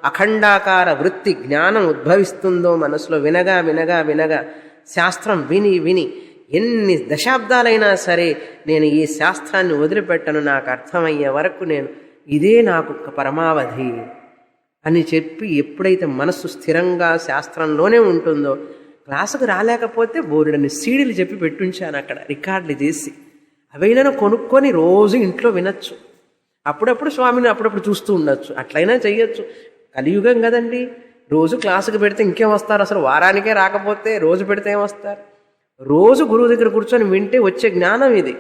అఖండాకార వృత్తి జ్ఞానం ఉద్భవిస్తుందో మనసులో, వినగా వినగా వినగా, శాస్త్రం విని విని ఎన్ని దశాబ్దాలైనా సరే నేను ఈ శాస్త్రాన్ని వదిలిపెట్టను, నాకు అర్థమయ్యే వరకు నేను ఇదే నాకు పరమావధి అని చెప్పి ఎప్పుడైతే మనస్సు స్థిరంగా శాస్త్రంలోనే ఉంటుందో, క్లాసుకు రాలేకపోతే బోర్డుని సీడీలు చెప్పి పెట్టుంచాను అక్కడ, రికార్డులు చేసి అవైనా కొనుక్కొని రోజు ఇంట్లో వినొచ్చు. అప్పుడప్పుడు స్వామిని అప్పుడప్పుడు చూస్తూ ఉండొచ్చు. అట్లయినా చెయ్యొచ్చు. కలియుగం కదండి, రోజు క్లాసుకి పెడితే ఇంకేం వస్తారు, అసలు వారానికే రాకపోతే రోజు పెడితే ఏం వస్తారు? రోజు గురువు దగ్గర కూర్చొని వింటే వచ్చే జ్ఞానం ఇది.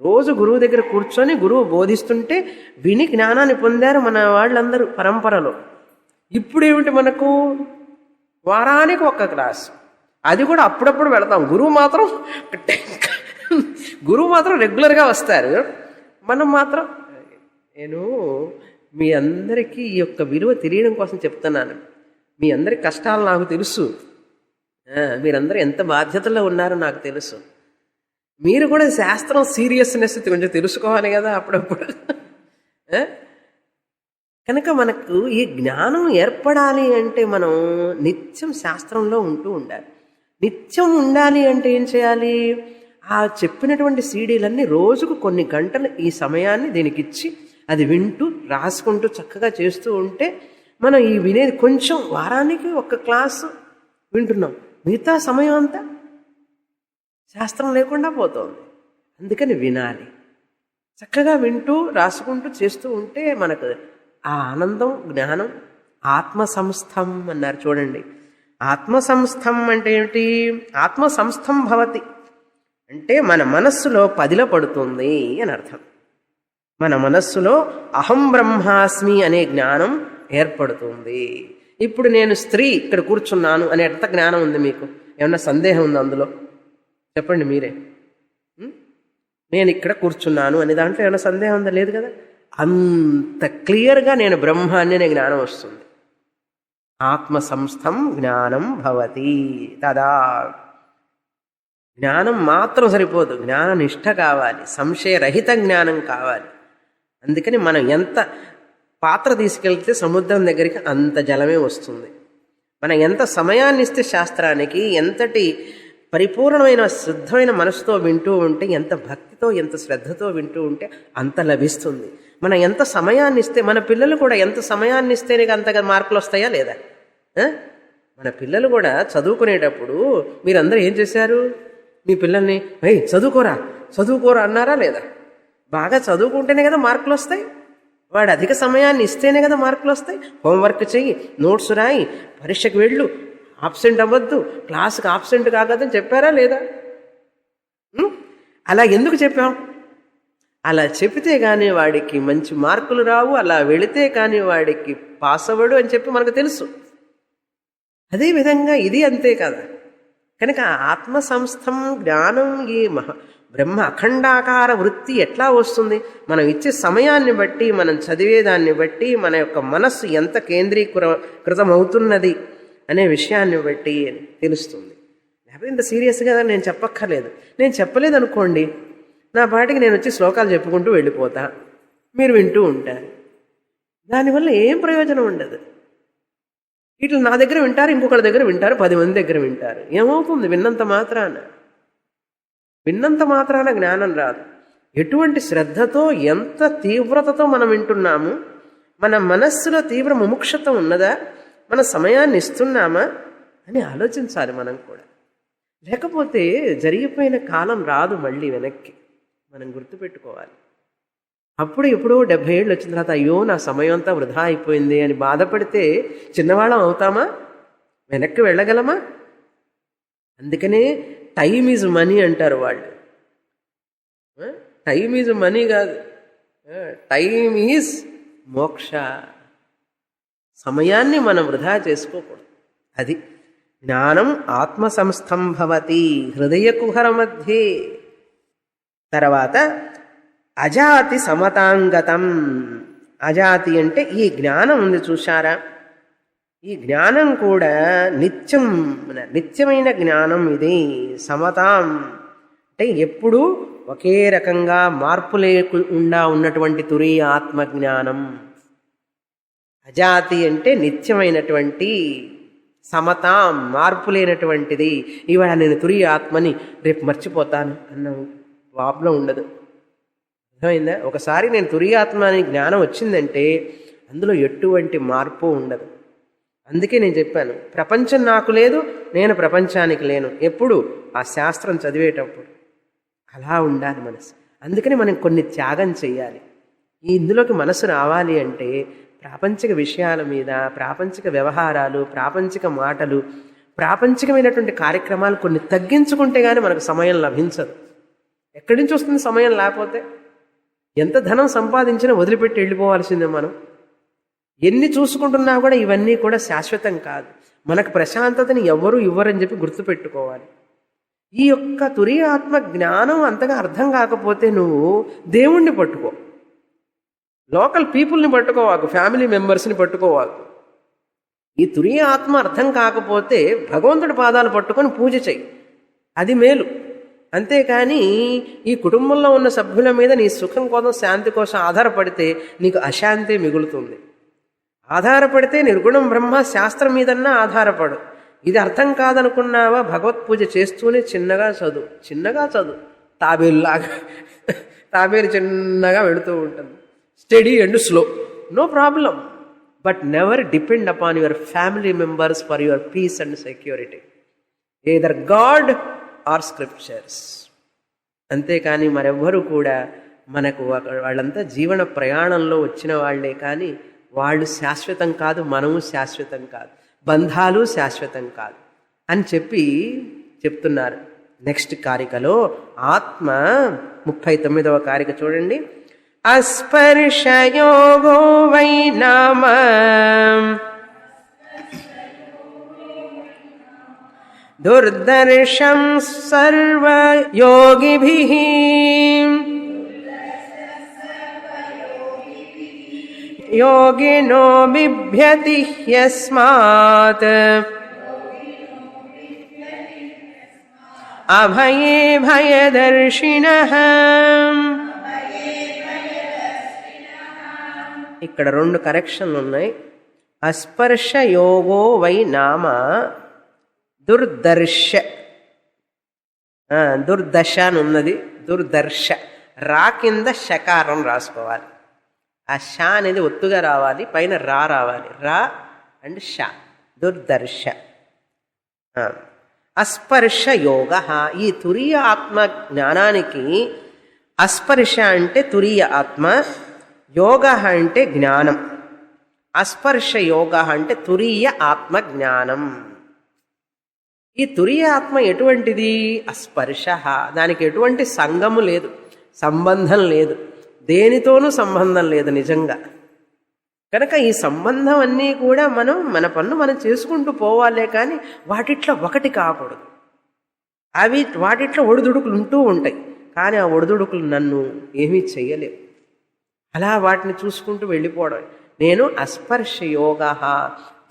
రోజు గురువు దగ్గర కూర్చొని గురువు బోధిస్తుంటే విని జ్ఞానాన్ని పొందారు మన వాళ్ళందరూ పరంపరలో. ఇప్పుడు ఏమిటి మనకు వారానికి ఒక్క క్లాసు, అది కూడా అప్పుడప్పుడు వెళతాం. గురువు మాత్రం రెగ్యులర్గా వస్తారు, మనం మాత్రం. నేను మీ అందరికీ ఈ యొక్క విలువ తెలియడం కోసం చెప్తున్నాను. మీ అందరి కష్టాలు నాకు తెలుసు, మీరందరూ ఎంత బాధ్యతలో ఉన్నారో నాకు తెలుసు. మీరు కూడా శాస్త్రం సీరియస్నెస్ కొంచెం తెలుసుకోవాలి కదా అప్పుడప్పుడు. కనుక మనకు ఈ జ్ఞానం ఏర్పడాలి అంటే మనం నిత్యం శాస్త్రంలో ఉంటూ ఉండాలి. నిత్యం ఉండాలి అంటే ఏం చేయాలి? ఆ చెప్పినటువంటి సీడీలన్నీ రోజుకు కొన్ని గంటలు ఈ సమయాన్ని దీనికి ఇచ్చి అది వింటూ రాసుకుంటూ చక్కగా చేస్తూ ఉంటే మనం ఈ వినేది కొంచెం వారానికి ఒక్క క్లాసు వింటున్నాం, మిగతా సమయం అంతా శాస్త్రం లేకుండా పోతుంది. అందుకని వినాలి, చక్కగా వింటూ రాసుకుంటూ చేస్తూ ఉంటే మనకు ఆ ఆనందం, జ్ఞానం. ఆత్మసంస్థం అన్నారు చూడండి. ఆత్మసంస్థం అంటే ఏమిటి? ఆత్మసంస్థం భవతి అంటే మన మనస్సులో పదిల పడుతుంది అని అర్థం. మన మనస్సులో అహం బ్రహ్మాస్మి అనే జ్ఞానం ఏర్పడుతుంది. ఇప్పుడు నేను స్త్రీ ఇక్కడ కూర్చున్నాను అనే ఎంత జ్ఞానం ఉంది మీకు? ఏమన్నా సందేహం ఉందా అందులో? చెప్పండి మీరే. నేను ఇక్కడ కూర్చున్నాను అనే దాంట్లో ఏమైనా సందేహం ఉందా? లేదు కదా. అంత క్లియర్గా నేను బ్రహ్మాన్ని అనే జ్ఞానం వస్తుంది. ఆత్మసంస్థం జ్ఞానం భవతి తదా. జ్ఞానం మాత్రం సరిపోదు, జ్ఞాన నిష్ఠ కావాలి, సంశయరహిత జ్ఞానం కావాలి. అందుకని మనం ఎంత పాత్ర తీసుకెళ్తే సముద్రం దగ్గరికి అంత జలమే వస్తుంది. మనం ఎంత సమయాన్ని ఇస్తే శాస్త్రానికి, ఎంతటి పరిపూర్ణమైన శుద్ధమైన మనసుతో వింటూ ఉంటే, ఎంత భక్తితో ఎంత శ్రద్ధతో వింటూ ఉంటే అంత లభిస్తుంది. మనం ఎంత సమయాన్ని ఇస్తే, మన పిల్లలు కూడా ఎంత సమయాన్ని ఇస్తేనే అంతగా మార్కులు వస్తాయా లేదా? మన పిల్లలు కూడా చదువుకునేటప్పుడు మీరందరూ ఏం చేశారు? మీ పిల్లల్ని చదువుకోరా చదువుకోరా అన్నారా లేదా? బాగా చదువుకుంటేనే కదా మార్కులు వస్తాయి. వాడు అధిక సమయాన్ని ఇస్తేనే కదా మార్కులు వస్తాయి. హోంవర్క్ చెయ్యి, నోట్స్ రాయి, పరీక్షకు వెళ్ళు, ఆబ్సెంట్ అవ్వద్దు, క్లాస్కి ఆబ్సెంట్ కాకదని చెప్పారా లేదా? అలా ఎందుకు చెప్పాం? అలా చెప్తే కానీ వాడికి మంచి మార్కులు రావు, అలా వెళితే కానీ వాడికి పాస్ అవ్వడు అని చెప్పి మనకు తెలుసు. అదేవిధంగా ఇది అంతే కదా. కనుక ఆత్మసంస్థం జ్ఞానం, ఈ బ్రహ్మ అఖండాకార వృత్తి ఎట్లా వస్తుంది? మనం ఇచ్చే సమయాన్ని బట్టి, మనం చదివేదాన్ని బట్టి, మన యొక్క మనస్సు ఎంత కేంద్రీకృతమవుతున్నది అనే విషయాన్ని బట్టి తెలుస్తుంది. లేకపోతే ఇంత సీరియస్గా నేను చెప్పక్కర్లేదు. నేను చెప్పలేదు అనుకోండి, నా పాటికి నేను వచ్చి శ్లోకాలు చెప్పుకుంటూ వెళ్ళిపోతా, మీరు వింటూ ఉంటారు. దానివల్ల ఏం ప్రయోజనం ఉండదు. ఇట్లా నా దగ్గర వింటారు, ఇంకొకరి దగ్గర వింటారు, 10 మంది దగ్గర వింటారు. ఏమవుతుంది? విన్నంత మాత్రాన జ్ఞానం రాదు. ఎటువంటి శ్రద్ధతో, ఎంత తీవ్రతతో మనం వింటున్నాము, మన మనస్సులో తీవ్ర ముముక్షత ఉన్నదా, మన సమయాన్ని ఇస్తున్నామా అని ఆలోచించాలి మనం కూడా. లేకపోతే జరిగిపోయిన కాలం రాదు మళ్ళీ వెనక్కి, మనం గుర్తుపెట్టుకోవాలి. అప్పుడు ఎప్పుడో 70 ఏళ్ళు వచ్చిన తర్వాత అయ్యో నా సమయం అంతా వృధా అయిపోయింది అని బాధపడితే చిన్నవాళ్ళం అవుతామా? వెనక్కి వెళ్ళగలమా? అందుకనే టైమ్ ఈజ్ మనీ అంటారు వాళ్ళు. టైమ్ ఈజ్ మనీ కాదు, టైమ్ ఈజ్ మోక్ష. సమయాన్ని మనం వృధా చేసుకోకూడదు. అది జ్ఞానం ఆత్మసంస్థం భవతి హృదయ కుహర మధ్యే. తర్వాత అజాతి సమతాంగతం. అజాతి అంటే ఈ జ్ఞానం ఉంది చూశారా, ఈ జ్ఞానం కూడా నిత్యమైన జ్ఞానం ఇది. సమతాం అంటే ఎప్పుడూ ఒకే రకంగా మార్పు లేకుండా ఉన్నటువంటి తురీయ ఆత్మజ్ఞానం. అజాతి అంటే నిత్యమైనటువంటి, సమతాం మార్పు లేనటువంటిది. ఇవాళ నేను తురీయ ఆత్మని, రేపు మర్చిపోతాను అన్న ప్రాబ్లం ఉండదు. అర్థమైందా? ఒకసారి నేను తురీయాత్మ అని జ్ఞానం వచ్చిందంటే అందులో ఎటువంటి మార్పు ఉండదు. అందుకే నేను చెప్పాను, ప్రపంచం నాకు లేదు, నేను ప్రపంచానికి లేను. ఎప్పుడు? ఆ శాస్త్రం చదివేటప్పుడు. అలా ఉండాలి మనసు. అందుకని మనం కొన్ని త్యాగం చేయాలి. ఇందులోకి మనసు రావాలి అంటే ప్రాపంచిక విషయాల మీద, ప్రాపంచిక వ్యవహారాలు, ప్రాపంచిక మాటలు, ప్రాపంచికమైనటువంటి కార్యక్రమాలు కొన్ని తగ్గించుకుంటే కానీ మనకు సమయం లభించదు. ఎక్కడి నుంచి వస్తుంది సమయం? లేకపోతే ఎంత ధనం సంపాదించినా వదిలిపెట్టి వెళ్ళిపోవాల్సిందే మనం. ఎన్ని చూసుకుంటున్నా కూడా ఇవన్నీ కూడా శాశ్వతం కాదు. మనకు ప్రశాంతతని ఎవరు ఇవ్వరని చెప్పి గుర్తుపెట్టుకోవాలి. ఈ యొక్క తురీయ ఆత్మ జ్ఞానం అంతగా అర్థం కాకపోతే నువ్వు దేవుణ్ణి పట్టుకో, లోకల్ పీపుల్ని పట్టుకోవాకు, ఫ్యామిలీ మెంబర్స్ని పట్టుకోవాకు. ఈ తురీయ ఆత్మ అర్థం కాకపోతే భగవంతుడి పాదాలు పట్టుకొని పూజ చెయ్యి, అది మేలు. అంతేకాని ఈ కుటుంబంలో ఉన్న సభ్యుల మీద నీ సుఖం కోసం, శాంతి కోసం ఆధారపడితే నీకు అశాంతి మిగులుతుంది. ఆధారపడితే నిర్గుణం బ్రహ్మ శాస్త్రం మీదన్నా ఆధారపడు. ఇది అర్థం కాదనుకున్నావా, భగవత్ పూజ చేస్తూనే చిన్నగా చదువు, తాబేలులాగా. తాబేలు చిన్నగా వెళుతూ ఉంటుంది, steady and slow, no problem. But never depend upon your family members for your peace and security. Either God or scriptures. అంతేకాని మరెవ్వరూ కూడా మనకు వాళ్ళంతా జీవన ప్రయాణంలో వచ్చిన వాళ్లే, కానీ వాళ్ళు శాశ్వతం కాదు, మనము శాశ్వతం కాదు, బంధాలు శాశ్వతం కాదు అని చెప్తున్నారు. నెక్స్ట్ కారికలో ఆత్మ 39వ కారిక చూడండి. అస్పర్శయోగో వై నామ దుర్దర్శం సర్వయోగిభిః యోగినో బిభ్యతి యస్మాత్ అభయే భయదర్శినః. ఇక్కడ 2 కరెక్షన్లు ఉన్నాయి. అస్పర్శ యోగో వై నామ దుర్దర్శ, దుర్దశ అని ఉన్నది, దుర్దర్శ. రా కింద షకారం రాసుకోవాలి. ఆ షా అనేది ఒత్తుగా రావాలి, పైన రా రావాలి. రా అండ్ షా, దుర్దర్శ. అస్పర్శ యోగ. ఈ తురీయ ఆత్మ జ్ఞానానికి అస్పర్శ అంటే తురీయ ఆత్మ, యోగ అంటే జ్ఞానం. అస్పర్శ యోగ అంటే తురీయ ఆత్మ జ్ఞానం. ఈ తురీయ ఆత్మ ఎటువంటిది? అస్పర్శ. దానికి ఎటువంటి సంగము లేదు, సంబంధం లేదు, దేనితోనూ సంబంధం లేదు నిజంగా. కనుక ఈ సంబంధం అన్నీ కూడా మన పన్ను మనం చేసుకుంటూ పోవాలే, కానీ వాటిట్లో ఒకటి కాకూడదు. అవి వాటిట్లో ఒడిదుడుకులు ఉంటూ ఉంటాయి, కానీ ఆ ఒడిదుడుకులు నన్ను ఏమీ చెయ్యలేవు. అలా వాటిని చూసుకుంటూ వెళ్ళిపోవడం. నేను అస్పర్శ యోగ,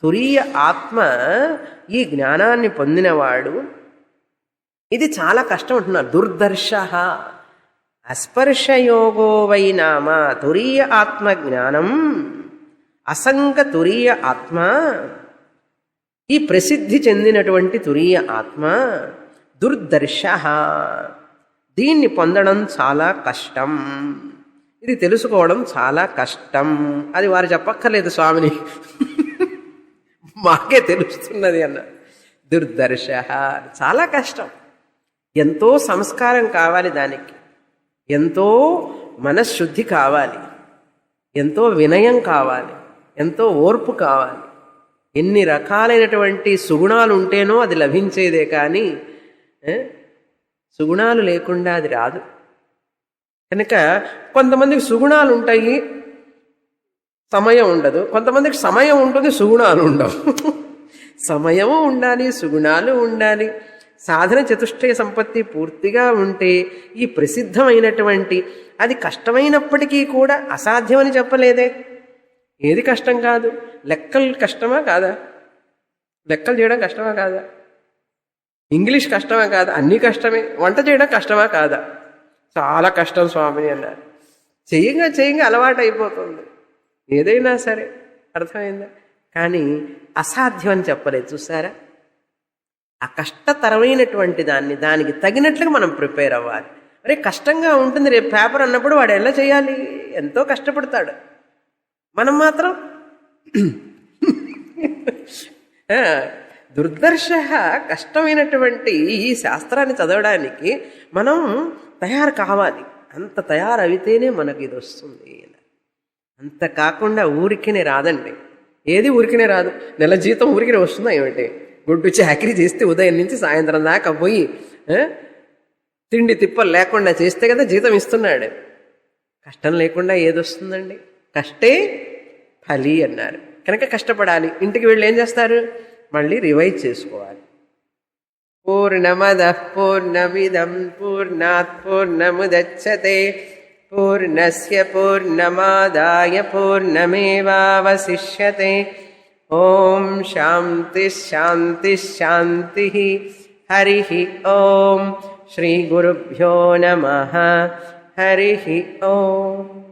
తురీయ ఆత్మ ఈ జ్ఞానాన్ని పొందినవాడు. ఇది చాలా కష్టం అంటున్నారు. దుర్దర్శ. అస్పర్శయోగో వై నామ తురీయ ఆత్మ జ్ఞానం. అసంగ తురీయ ఆత్మ, ఈ ప్రసిద్ధి చెందినటువంటి తురీయ ఆత్మ దుర్దర్శ. దీన్ని పొందడం చాలా కష్టం, ఇది తెలుసుకోవడం చాలా కష్టం. అది వారు చెప్పక్కర్లేదు స్వామిని, మాకే తెలుస్తున్నది అన్న. దుర్దర్శ చాలా కష్టం, ఎంతో సంస్కారం కావాలి దానికి, ఎంతో మనశ్శుద్ధి కావాలి, ఎంతో వినయం కావాలి, ఎంతో ఓర్పు కావాలి. ఎన్ని రకాలైనటువంటి సుగుణాలు ఉంటేనో అది లభించేదే, కానీ సుగుణాలు లేకుండా అది రాదు. కనుక కొంతమందికి సుగుణాలు ఉంటాయి, సమయం ఉండదు. కొంతమందికి సమయం ఉంటుంది, సుగుణాలు ఉండవు. సమయము ఉండాలి, సుగుణాలు ఉండాలి. సాధన చతుష్టయ సంపత్తి పూర్తిగా ఉంటే ఈ ప్రసిద్ధమైనటువంటి, అది కష్టమైనప్పటికీ కూడా అసాధ్యమని చెప్పలేదే. ఏది కష్టం కాదు? లెక్కలు కష్టమా కాదా? లెక్కలు చేయడం కష్టమా కాదా? ఇంగ్లీష్ కష్టమా కాదా? అన్నీ కష్టమే. వంట చేయడం కష్టమా కాదా? చాలా కష్టం స్వామిని అన్నారు. చేయంగా అలవాటు అయిపోతుంది ఏదైనా సరే, అర్థమైందా? కానీ అసాధ్యం అని చెప్పలేదు. చూసారా? ఆ కష్టతరమైనటువంటి దానికి తగినట్లుగా మనం ప్రిపేర్ అవ్వాలి. అరే కష్టంగా ఉంటుంది, రేపు పేపర్ అన్నప్పుడు వాడు ఎలా చేయాలి? ఎంతో కష్టపడతాడు. మనం మాత్రం దుర్దర్శ. కష్టమైనటువంటి ఈ శాస్త్రాన్ని చదవడానికి మనం తయారు కావాలి. అంత తయారైతేనే మనకు ఇది వస్తుంది. అంత కాకుండా ఊరికినే రాదండి. ఏది ఊరికినే రాదు. నెల జీతం ఊరికినే వస్తుందా ఏమిటి? గుడ్డు చాకరీ చేస్తే ఉదయం నుంచి సాయంత్రం దాకా పోయి తిండి తిప్పలు లేకుండా చేస్తే కదా జీతం ఇస్తున్నాడు. కష్టం లేకుండా ఏదొస్తుందండి? కష్టే ఫలి అన్నారు. కనుక కష్టపడాలి. ఇంటికి వెళ్ళి ఏం చేస్తారు? మళ్ళీ రివైజ్ చేసుకోవాలి. పూర్ణమదః పూర్ణమిదం పూర్ణాత్ పూర్ణముదచ్యతే పూర్ణస్య పూర్ణమాదాయ పూర్ణమేవావశిష్యతే. ఓం శాంతి శాంతి శాంతి. హరి ఓం. శ్రీ గురుభ్యో నమః. హరి ఓం.